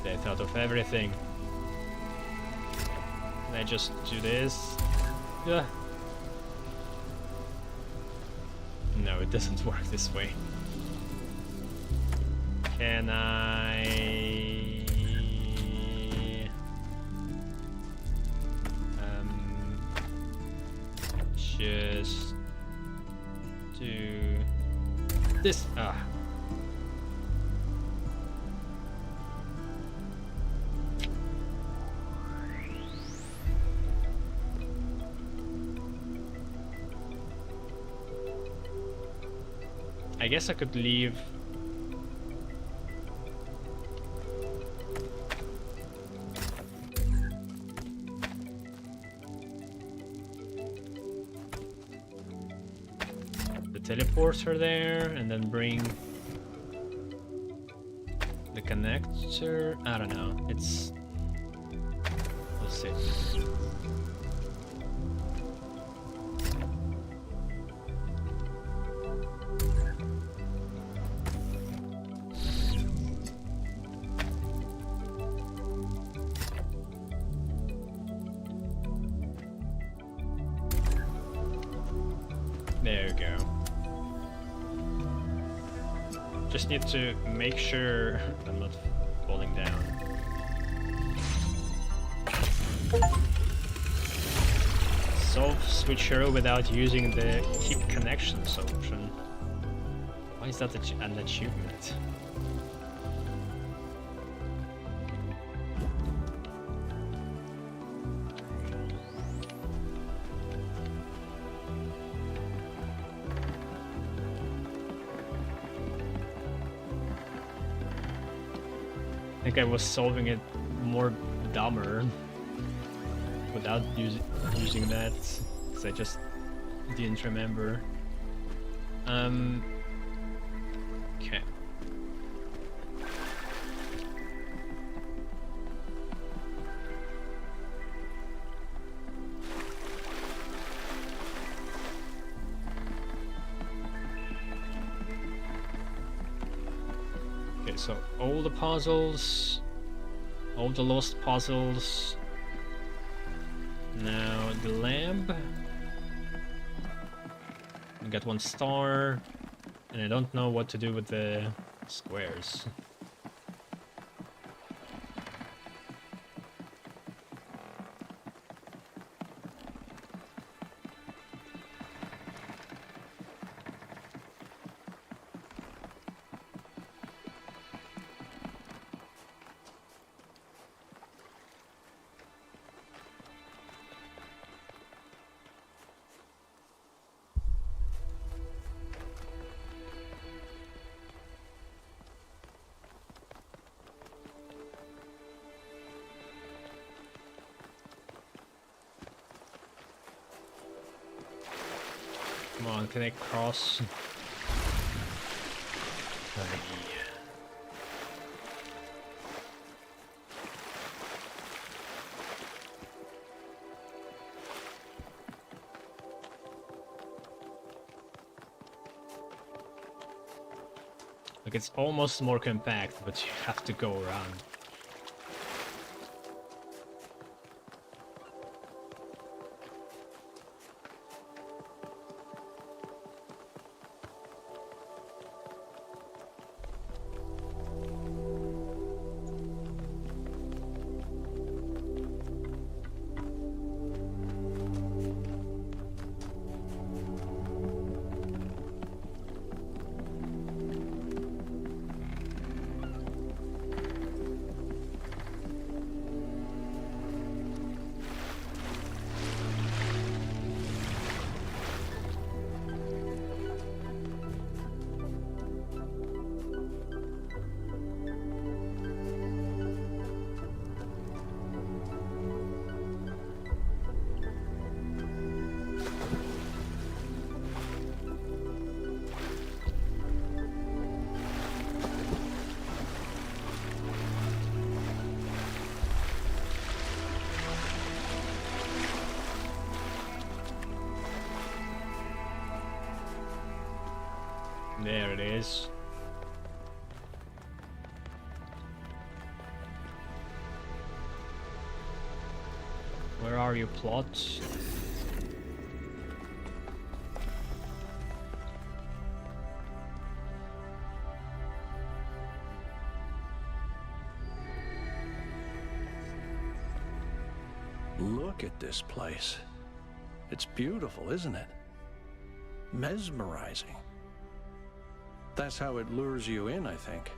Speaker 1: They thought of everything. Can I just do this? Yeah. No, it doesn't work this way. Can I... just do this? Ah. I guess I could leave the teleporter there and then bring the connector. I don't know. It's... let's see. There you go. Just need to make sure I'm not falling down. Solve switcheroo without using the keep connections option. Why is that an achievement? I think I was solving it more dumber without using that, because I just didn't remember. Okay. Okay, so all the puzzles, all the lost puzzles. Now the lamp. We got 1 star, and I don't know what to do with the squares. can I cross? Like, it's almost more compact, but you have to go around. There it is. Where are you, plot?
Speaker 3: Look at this place. It's beautiful, isn't it? Mesmerizing. That's how it lures you in, I think.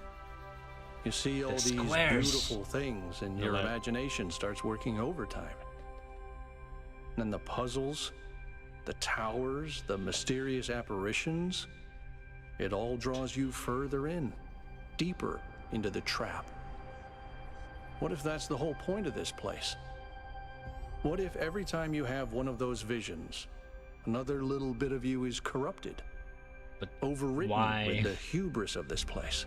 Speaker 3: You see all these beautiful things and your imagination starts working overtime. And the puzzles, the towers, the mysterious apparitions, it all draws you further in, deeper into the trap. What if that's the whole point of this place? What if every time you have one of those visions, another little bit of you is corrupted?
Speaker 1: But
Speaker 3: overridden
Speaker 1: why?
Speaker 3: With the hubris of this place.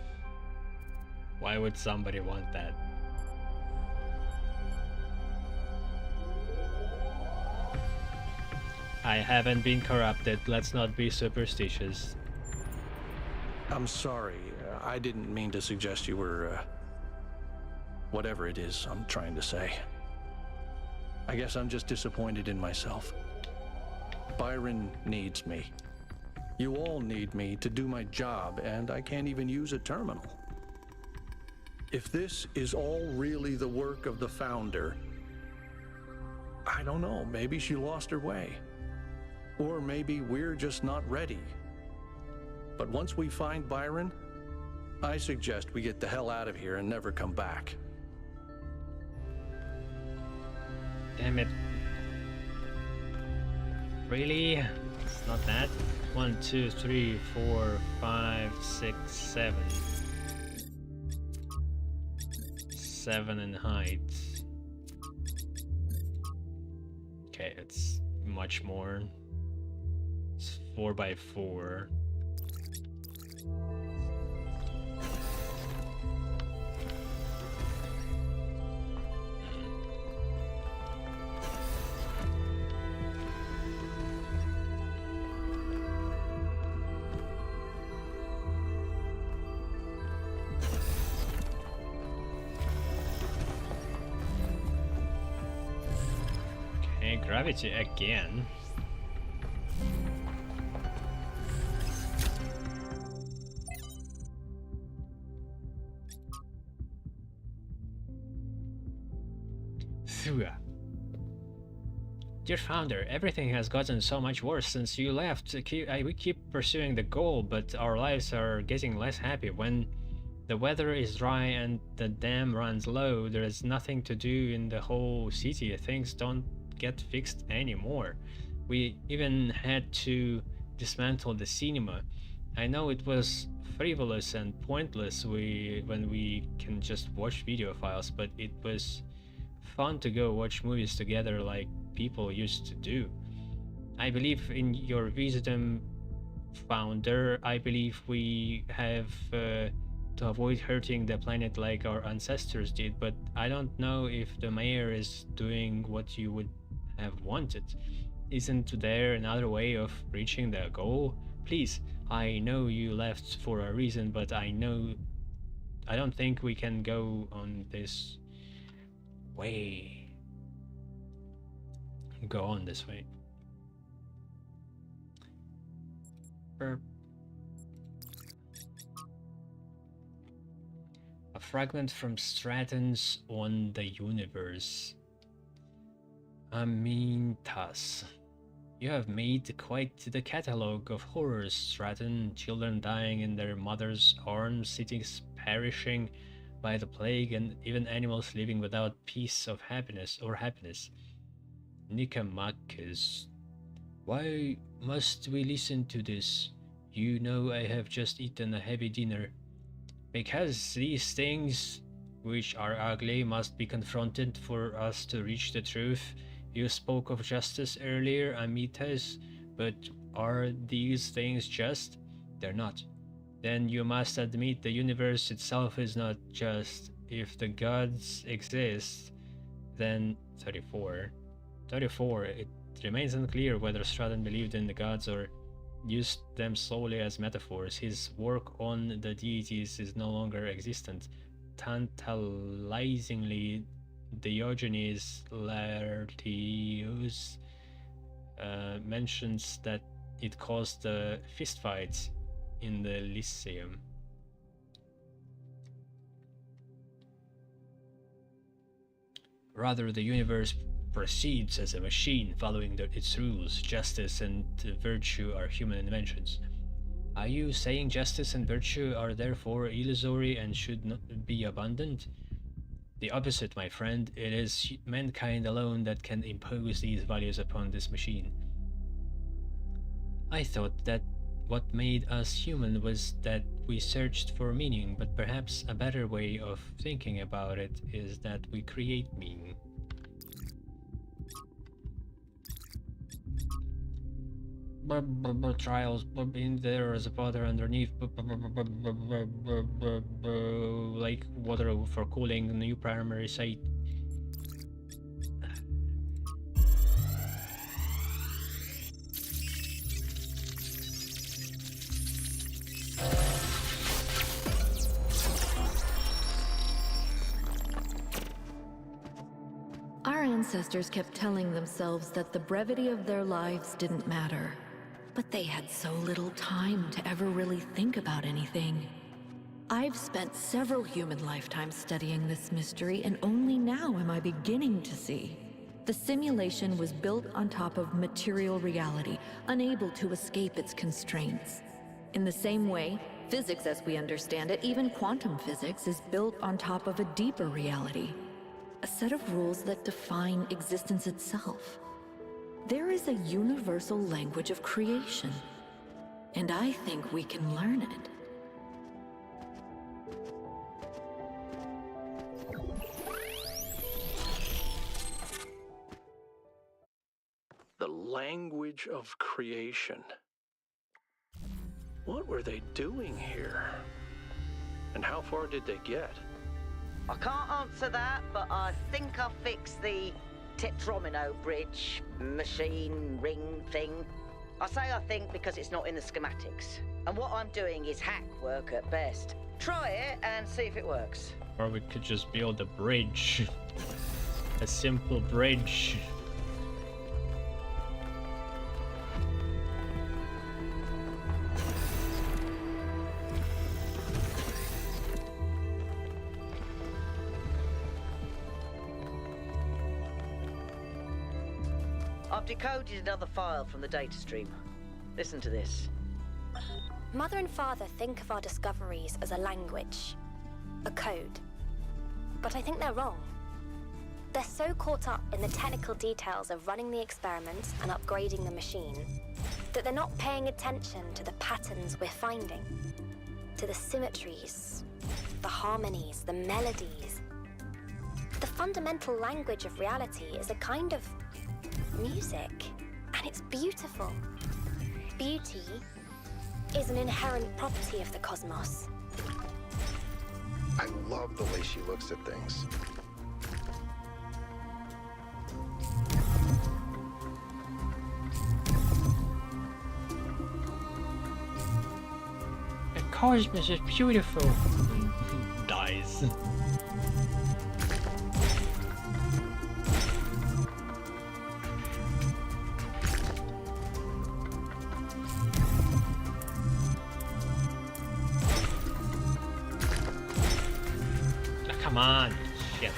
Speaker 1: Why would somebody want that? I haven't been corrupted. Let's not be superstitious.
Speaker 3: I'm sorry. I didn't mean to suggest you were, whatever it is I'm trying to say. I guess I'm just disappointed in myself. Byron needs me. You all need me to do my job, and I can't even use a terminal. If this is all really the work of the Founder, I don't know, maybe she lost her way. Or maybe we're just not ready. But once we find Byron, I suggest we get the hell out of here and never come back.
Speaker 1: Damn it. Really? It's not that? 1, 2, 3, 4, 5, 6, 7. 7 in height. Okay, it's much more. It's 4 by 4. Gravity again. Dear Founder, everything has gotten so much worse since you left. We keep pursuing the goal, but our lives are getting less happy. When the weather is dry and the dam runs low, there is nothing to do in the whole city. Things don't get fixed anymore. We even had to dismantle the cinema. I know it was frivolous and pointless when we can just watch video files, but it was fun to go watch movies together like people used to do. I believe in your wisdom founder, I believe we have to avoid hurting the planet like our ancestors did, but I don't know if the mayor is doing what you would have wanted. Isn't there another way of reaching the goal? Please, I know you left for a reason, but I don't think we can go on this way. Go on this way. Burp. A fragment from Stratton's On the Universe. Amintas. You have made quite the catalogue of horrors, Stratton. Children dying in their mother's arms, cities perishing by the plague, and even animals living without peace of happiness. Nicomachus. Why must we listen to this? You know I have just eaten a heavy dinner. Because these things, which are ugly, must be confronted for us to reach the truth. You spoke of justice earlier, Amitas, but are these things just? They're not. Then you must admit the universe itself is not just. If the gods exist, then 34. It remains unclear whether Stratton believed in the gods or used them solely as metaphors. His work on the deities is no longer existent. Tantalizingly, Diogenes Laertius mentions that it caused fistfights in the Lyceum. Rather, the universe proceeds as a machine following its rules. Justice and virtue are human inventions. Are you saying justice and virtue are therefore illusory and should not be abandoned? The opposite, my friend. It is mankind alone that can impose these values upon this machine. I thought that what made us human was that we searched for meaning, but perhaps a better way of thinking about it is that we create meaning. Trials in there is water underneath, like water for cooling. New primary site.
Speaker 11: Our ancestors kept telling themselves that the brevity of their lives didn't matter. But they had so little time to ever really think about anything. I've spent several human lifetimes studying this mystery, and only now am I beginning to see. The simulation was built on top of material reality, unable to escape its constraints. In the same way, physics as we understand it, even quantum physics, is built on top of a deeper reality. A set of rules that define existence itself. There is a universal language of creation, and I think we can learn it.
Speaker 3: The language of creation. What were they doing here? And how far did they get?
Speaker 5: I can't answer that, but I think I fixed the Tetromino bridge, machine, ring thing. I say I think because it's not in the schematics. And what I'm doing is hack work at best. Try it and see if it works.
Speaker 1: Or we could just build a bridge. A simple bridge.
Speaker 5: I've decoded another file from the data stream. Listen to this.
Speaker 7: Mother and father think of our discoveries as a language, a code. But I think they're wrong. They're so caught up in the technical details of running the experiments and upgrading the machine that they're not paying attention to the patterns we're finding, to the symmetries, the harmonies, the melodies. The fundamental language of reality is a kind of music, and it's beautiful. Beauty is an inherent property of the cosmos.
Speaker 4: I love the way she looks at things.
Speaker 1: The cosmos is beautiful. Dies. Come on, shit.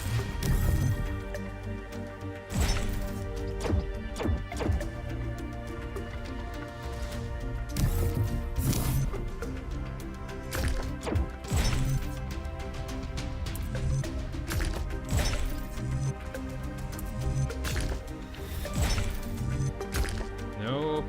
Speaker 1: Nope.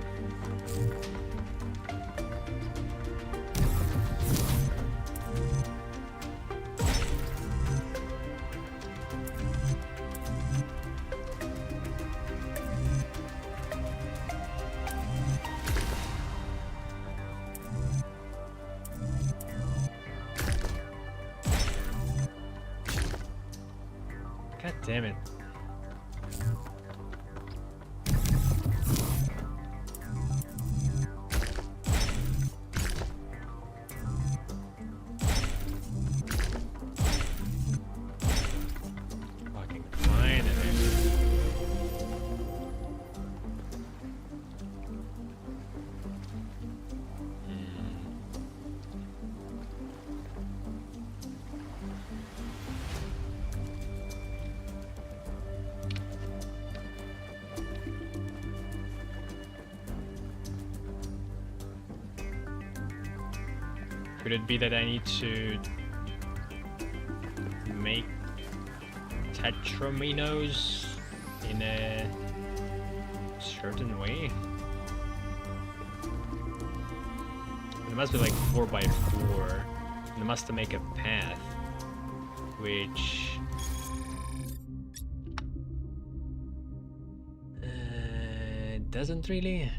Speaker 1: God damn it. Fucking fine. Could it be that I need to make tetrominos in a certain way? It must be like 4x4. And it must make a path, which doesn't really.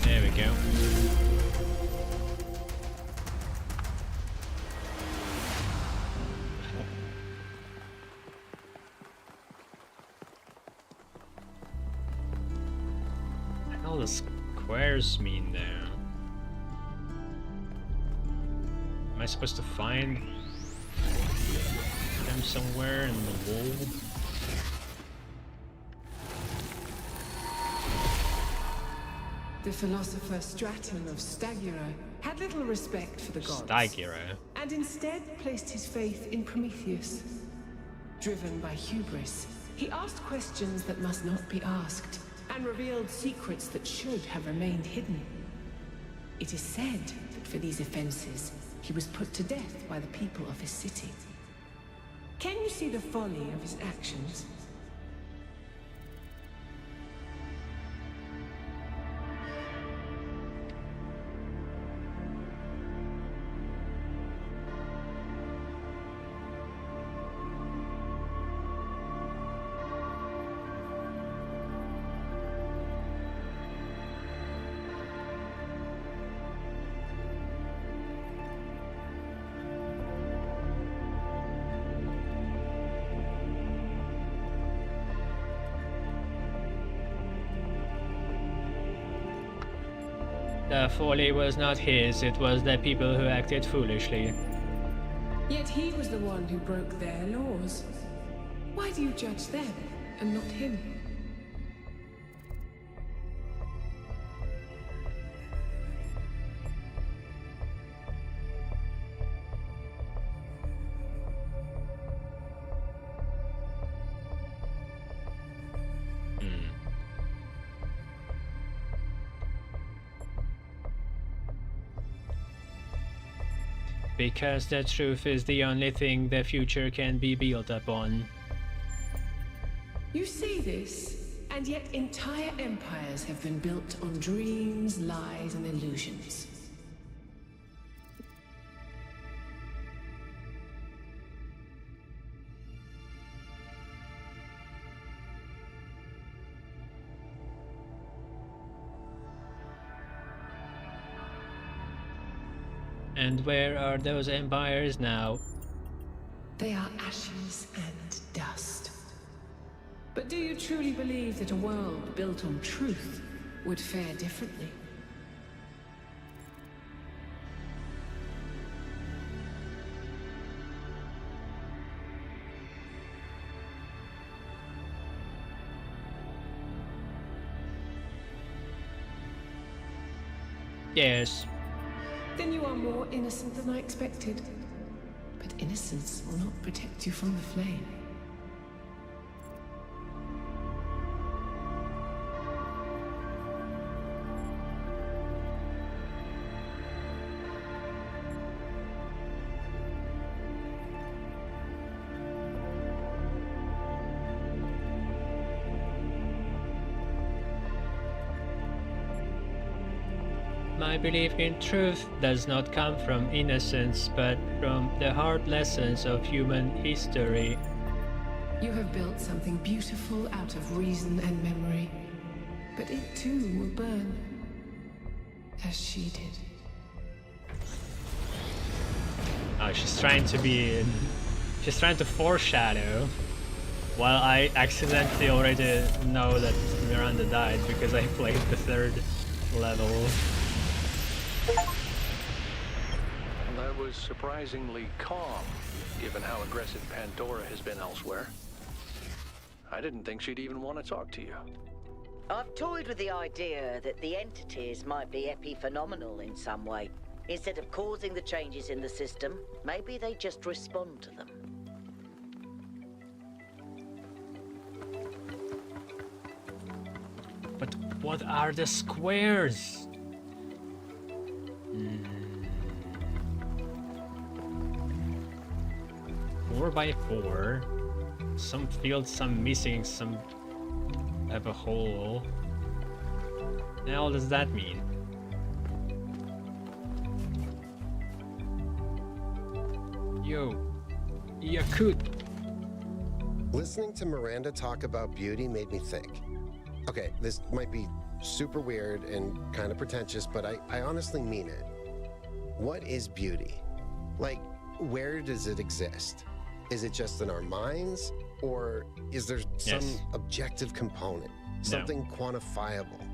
Speaker 1: There we go. What the hell do squares mean there? Am I supposed to find them somewhere in the wall?
Speaker 9: The philosopher Straton of Stagira had little respect for the gods.
Speaker 1: Stagira.
Speaker 9: And instead placed his faith in Prometheus. Driven by hubris, he asked questions that must not be asked, and revealed secrets that should have remained hidden. It is said that for these offenses, he was put to death by the people of his city. Can you see the folly of his actions?
Speaker 1: The folly was not his, it was the people who acted foolishly.
Speaker 9: Yet he was the one who broke their laws. Why do you judge them and not him?
Speaker 1: Because the truth is the only thing the future can be built upon.
Speaker 9: You say this, and yet entire empires have been built on dreams, lies, and illusions.
Speaker 1: And where are those empires now?
Speaker 9: They are ashes and dust. But do you truly believe that a world built on truth would fare differently?
Speaker 1: Yes.
Speaker 9: Then you are more innocent than I expected. But innocence will not protect you from the flame.
Speaker 1: My belief in truth does not come from innocence, but from the hard lessons of human history.
Speaker 9: You have built something beautiful out of reason and memory. But it too will burn. As she did.
Speaker 1: Oh, she's trying to foreshadow. While I accidentally already know that Miranda died because I played the third level.
Speaker 3: That was surprisingly calm, given how aggressive Pandora has been elsewhere. I didn't think she'd even want to talk to you.
Speaker 5: I've toyed with the idea that the entities might be epiphenomenal in some way. Instead of causing the changes in the system, maybe they just respond to them.
Speaker 1: But what are the squares? 4x4. Some filled, some missing, some have a hole. What the hell does that mean? Yo, Yakut.
Speaker 12: Listening to Miranda talk about beauty made me think. Okay, this might be super weird and kind of pretentious, but I honestly mean it. What is beauty? Like, where does it exist? Is it just in our minds? Or is there some objective component? Something quantifiable?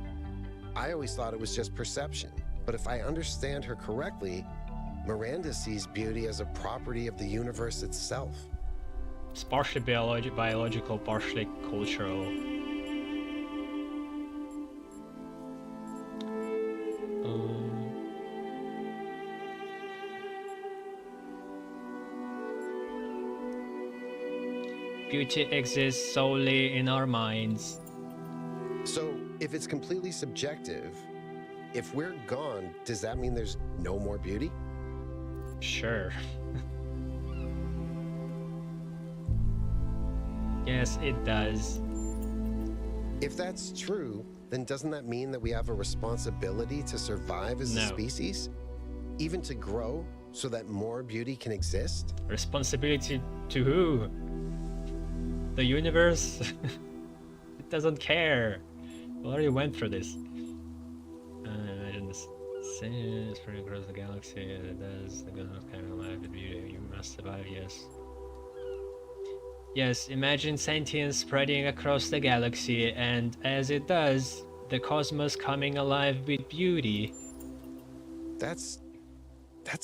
Speaker 12: I always thought it was just perception. But if I understand her correctly, Miranda sees beauty as a property of the universe itself.
Speaker 1: It's partially biological, partially cultural. Beauty exists solely in our minds.
Speaker 12: So, if it's completely subjective, if we're gone, does that mean there's no more beauty?
Speaker 1: Sure. Yes, it does.
Speaker 12: If that's true, then doesn't that mean that we have a responsibility to survive as a species? Even to grow so that more beauty can exist?
Speaker 1: Responsibility to who? The universe? It doesn't care. We already went through this. Imagine this. Spreading across the galaxy, it does. The good of kind of life with beauty. You must survive, yes. Yes, imagine sentience spreading across the galaxy, and as it does, the cosmos coming alive with beauty.
Speaker 12: That's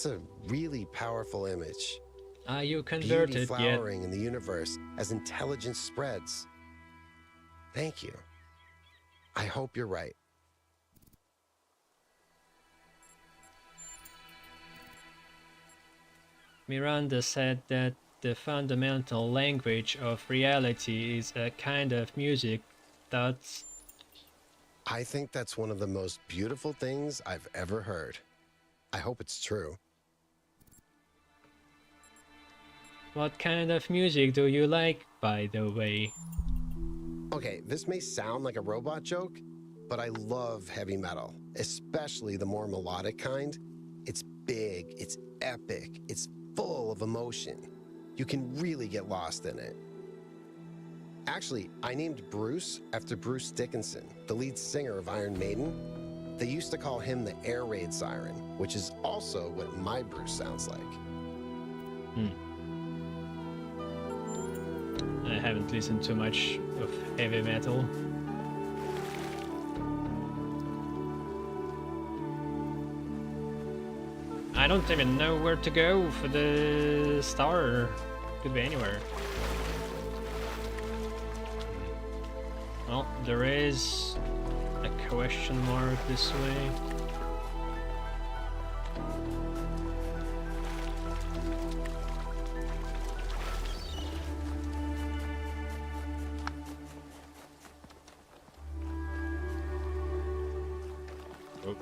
Speaker 12: a really powerful image.
Speaker 1: Are you
Speaker 12: Beauty
Speaker 1: converted yet?
Speaker 12: flowering in the universe as intelligence spreads. Thank you. I hope you're right.
Speaker 1: Miranda said that the fundamental language of reality is a kind of music that's...
Speaker 12: I think that's one of the most beautiful things I've ever heard. I hope it's true.
Speaker 1: What kind of music do you like, by the way?
Speaker 12: Okay, this may sound like a robot joke, but I love heavy metal, especially the more melodic kind. It's big, it's epic, it's full of emotion. You can really get lost in it. Actually, I named Bruce after Bruce Dickinson, the lead singer of Iron Maiden. They used to call him the air raid siren, which is also what my Bruce sounds like.
Speaker 1: I haven't listened to much of heavy metal. I don't even know where to go for the star. Could be anywhere. Well, there is a question mark this way. Oh.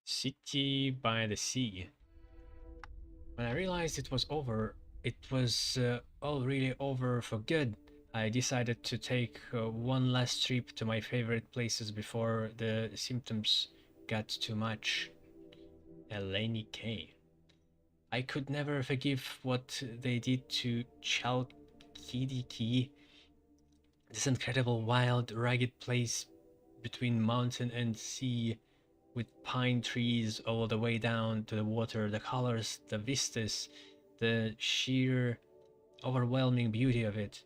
Speaker 1: City by the sea. When I realized it was over, it was all really over for good. I decided to take one last trip to my favorite places before the symptoms got too much. Eleni K. I could never forgive what they did to Chalkidiki, this incredible wild rugged place between mountain and sea, with pine trees all the way down to the water, the colors, the vistas, the sheer overwhelming beauty of it.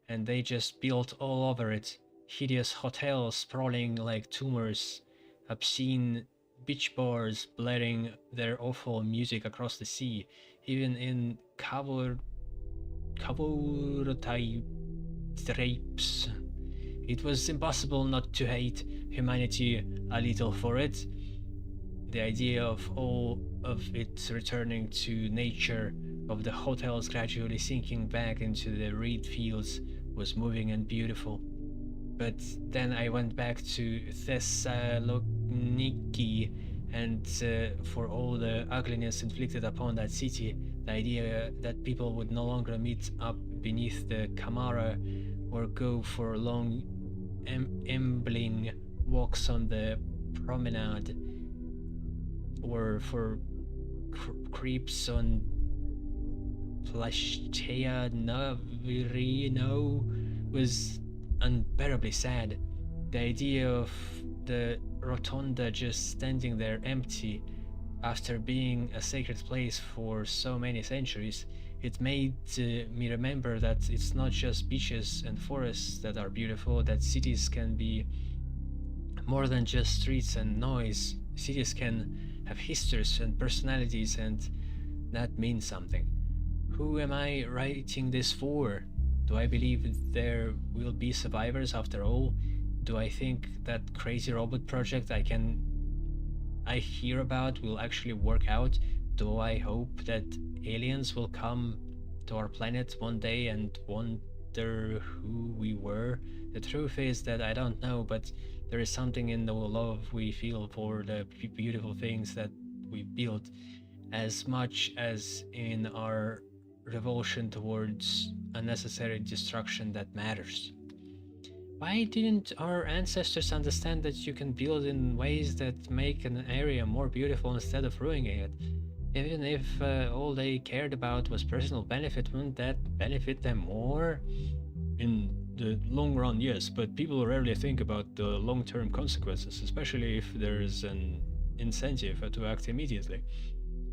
Speaker 1: And they just built all over it, hideous hotels sprawling like tumors, obscene beach bars blaring their awful music across the sea, even in Kavurotai drapes. It was impossible not to hate humanity a little for it. The idea of all of it returning to nature, of the hotels gradually sinking back into the reed fields, was moving and beautiful. But then I went back to Thessaloniki, and for all the ugliness inflicted upon that city, the idea that people would no longer meet up beneath the Camara or go for long ambling walks on the promenade, or for creeps on Plashtea Navirino, was unbearably sad. The idea of the rotonda just standing there empty after being a sacred place for so many centuries, it made me remember that it's not just beaches and forests that are beautiful, that cities can be more than just streets and noise. Cities can have histories and personalities, and that means something. Who am I writing this for? Do I believe there will be survivors after all? Do I think that crazy robot project I hear about will actually work out? do I hope that aliens will come to our planet one day and wonder who we were? The truth is that I don't know, but there is something in the love we feel for the beautiful things that we built, as much as in our revulsion towards unnecessary destruction that matters. Why didn't our ancestors understand that you can build in ways that make an area more beautiful instead of ruining it? Even if all they cared about was personal benefit, wouldn't that benefit them more? In the long run, yes, but people rarely think about the long-term consequences, especially if there's an incentive to act immediately.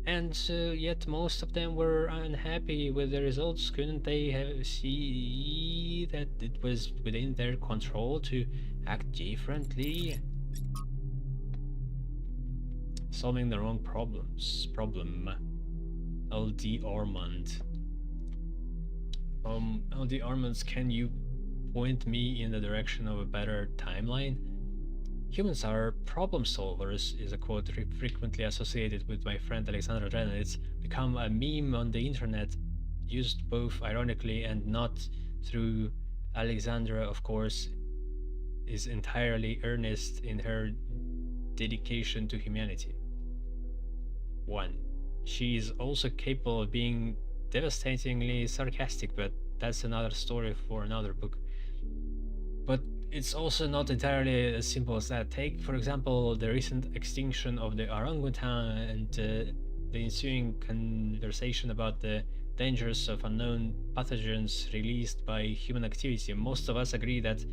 Speaker 1: And yet most of them were unhappy with the results. Couldn't they see that it was within their control to act differently? Solving the wrong problem. LD Armand. LD Armand, can you point me in the direction of a better timeline? Humans are problem solvers is a quote frequently associated with my friend Alexandra Drennan. It's become a meme on the internet, used both ironically and not. Through Alexandra, of course, is entirely earnest in her dedication to humanity. 1. She is also capable of being devastatingly sarcastic, but that's another story for another book. But it's also not entirely as simple as that. Take, for example, the recent extinction of the orangutan and the ensuing conversation about the dangers of unknown pathogens released by human activity. Most of us agree that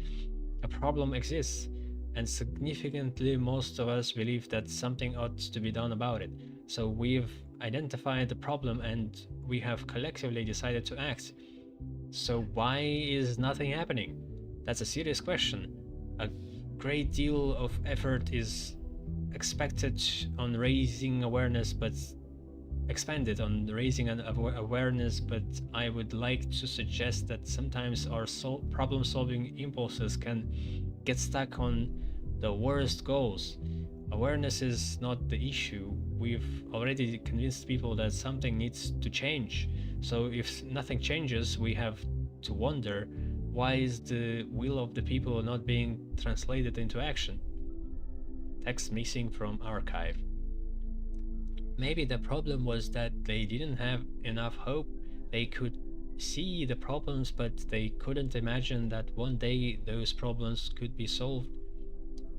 Speaker 1: a problem exists, and significantly most of us believe that something ought to be done about it. So we've identified the problem and we have collectively decided to act. So why is nothing happening? That's a serious question. A great deal of effort is expected on raising awareness, but expanded on raising an awareness, but I would like to suggest that sometimes our problem-solving impulses can get stuck on the worst goals. Awareness is not the issue. We've already convinced people that something needs to change. So if nothing changes, we have to wonder, why is the will of the people not being translated into action? Text missing from archive. Maybe the problem was that they didn't have enough hope. They could see the problems, but they couldn't imagine that one day those problems could be solved.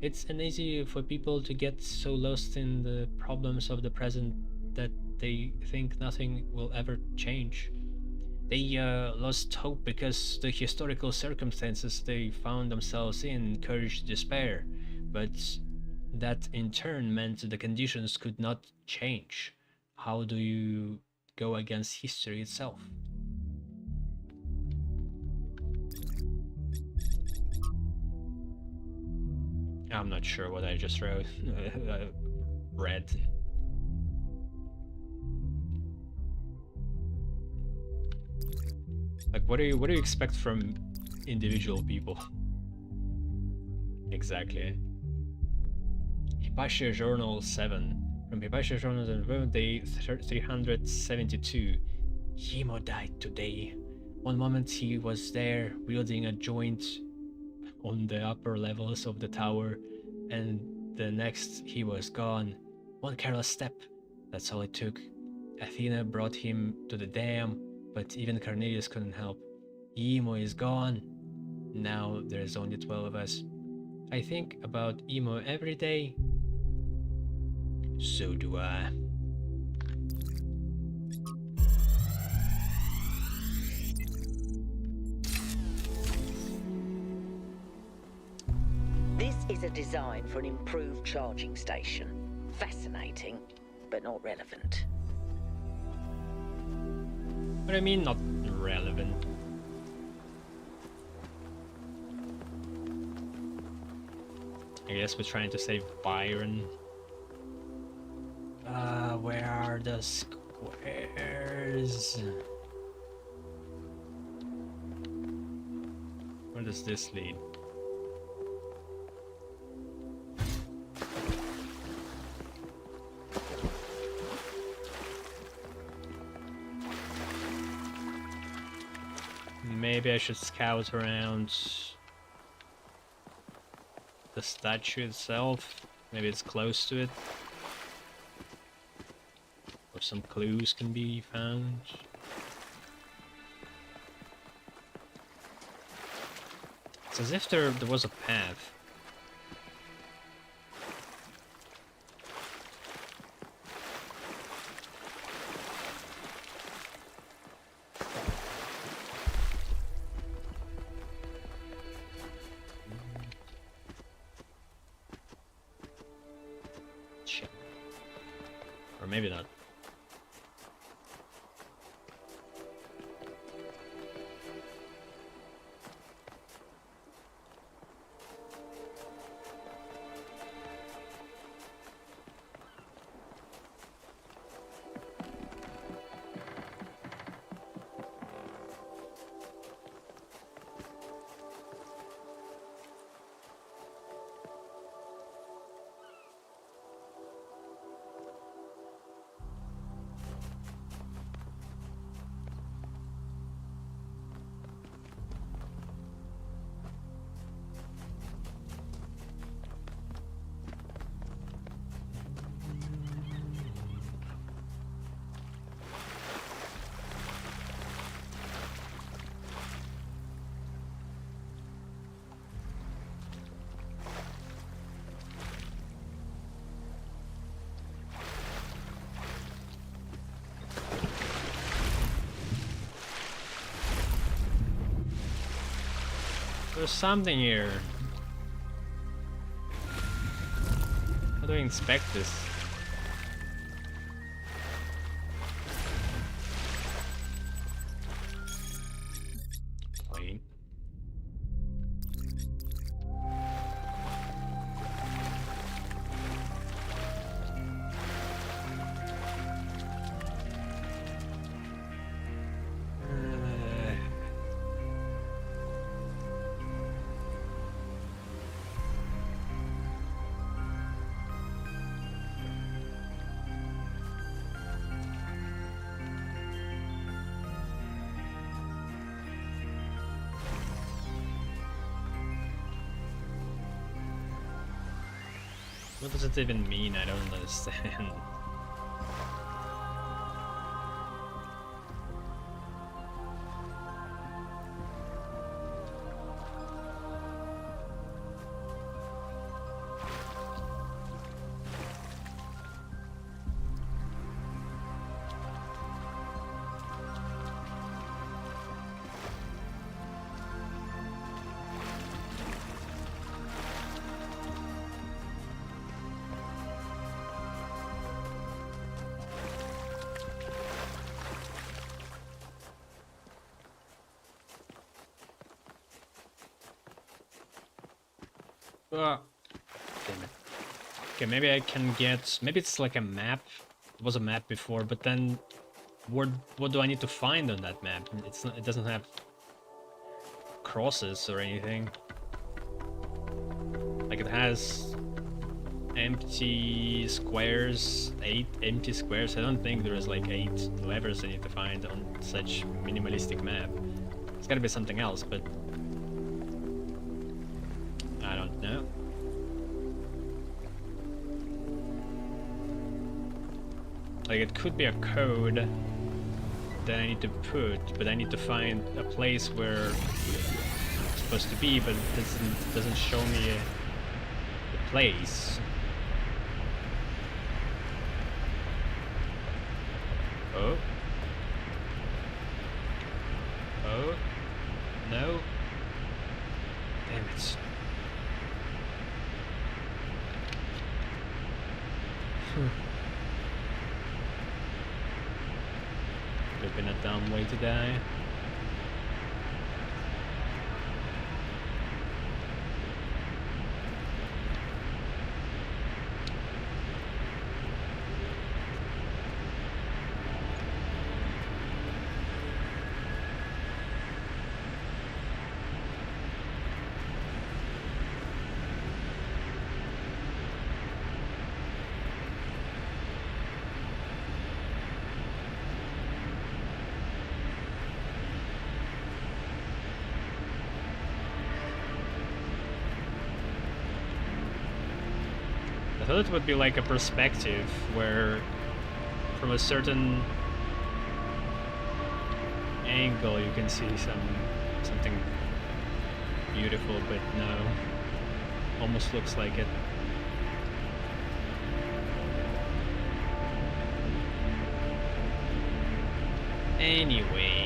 Speaker 1: It's easy for people to get so lost in the problems of the present that they think nothing will ever change. They lost hope because the historical circumstances they found themselves in encouraged despair, but that in turn meant the conditions could not change. How do you go against history itself? I'm not sure what I just wrote. Read. Like, what do you expect from individual people? Exactly. Hypatia Journal 7. From Hypatia Journal 7, day 372. Himo died today. One moment he was there, wielding a joint on the upper levels of the tower, and the next he was gone. One careless step, that's all it took. Athena brought him to the dam, but even Cornelius couldn't help. Emo is gone. Now there's only 12 of us. I think about Emo every day. So do I.
Speaker 5: This is a design for an improved charging station. Fascinating, but not relevant.
Speaker 1: What do I mean, not relevant? I guess we're trying to save Byron. Where are the squares? Where does this lead? maybe I should scout around the statue itself. Maybe it's close to it. Or some clues can be found. It's as if there was a path. Shit. Or maybe not. There's something here. How do I inspect this? Plane. What does it even mean? I don't understand. Ah, damn it. Okay, maybe I can get... Maybe it's like a map. It was a map before, but then... What do I need to find on that map? It's not, it doesn't have crosses or anything. Like it has empty squares, 8 empty squares. I don't think there is like 8 levers I need to find on such minimalistic map. It's gotta be something else, but I don't know. Like it could be a code that I need to put, but I need to find a place where it's supposed to be, but it doesn't show me the place. Oh. Oh. No. Damn it. Could have been a dumb way to die. thought it would be like a perspective where from a certain angle you can see something beautiful, but no. Almost looks like it. Anyway.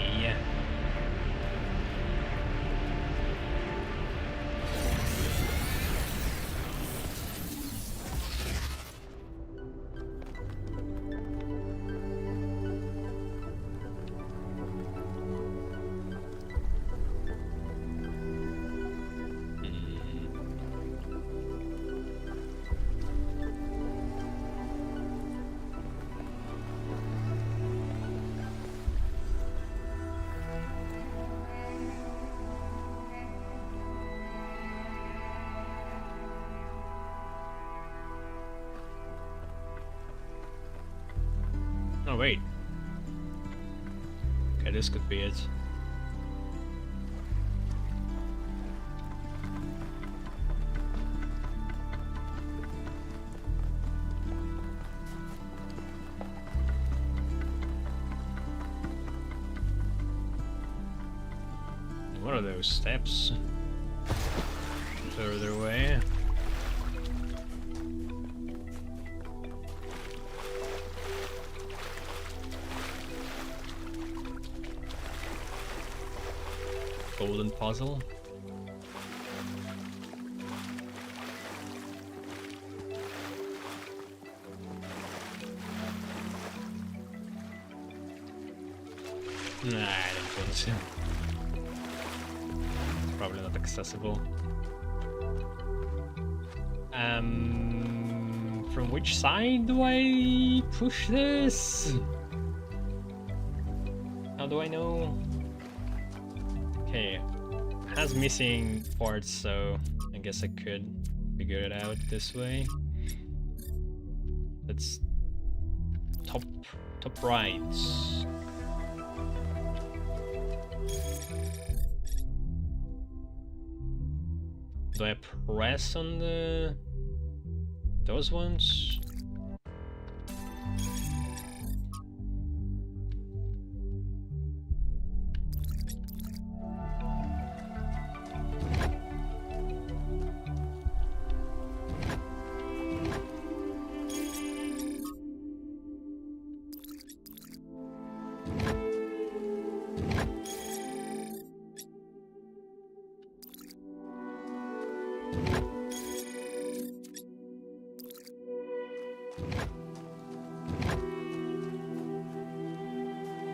Speaker 1: Oh wait. Okay, this could be it. What are those steps? Further away. Golden puzzle. Nah, I don't think so. Probably not accessible. From which side do I push this? How do I know? Okay, it has missing parts, so I guess I could figure it out this way. That's top right. Do I press on those ones?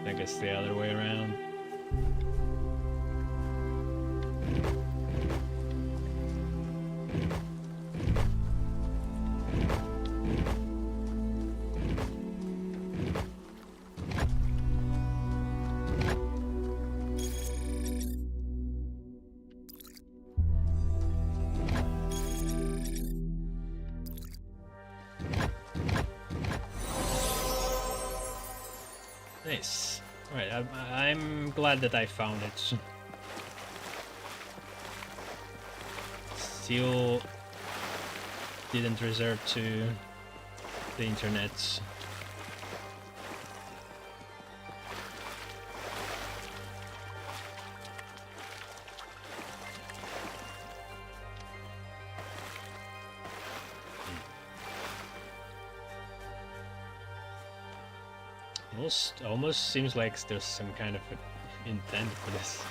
Speaker 1: I guess the other way around. Nice. Alright, I'm glad that I found it. Still didn't resort to the internet. Almost seems like there's some kind of intent for this.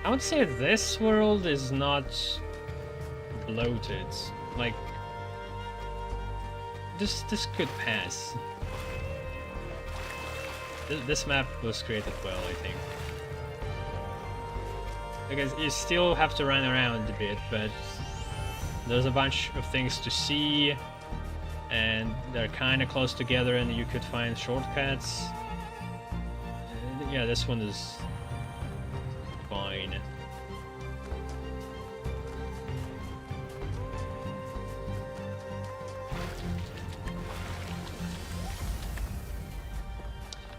Speaker 1: I would say this world is not bloated. Like this could pass. This map was created well, I think. Because you still have to run around a bit, but there's a bunch of things to see, and they're kind of close together, and you could find shortcuts. Yeah, this one is fine. fine.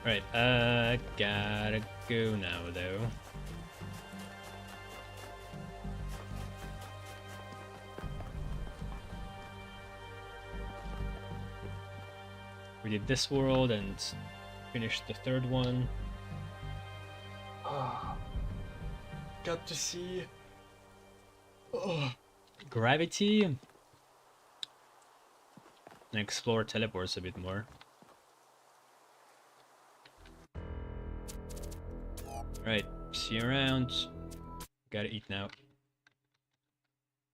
Speaker 1: Right, gotta go now though. We did this world and finished the third one. Got to see gravity and explore teleports a bit more. Right, see you around. Gotta eat now.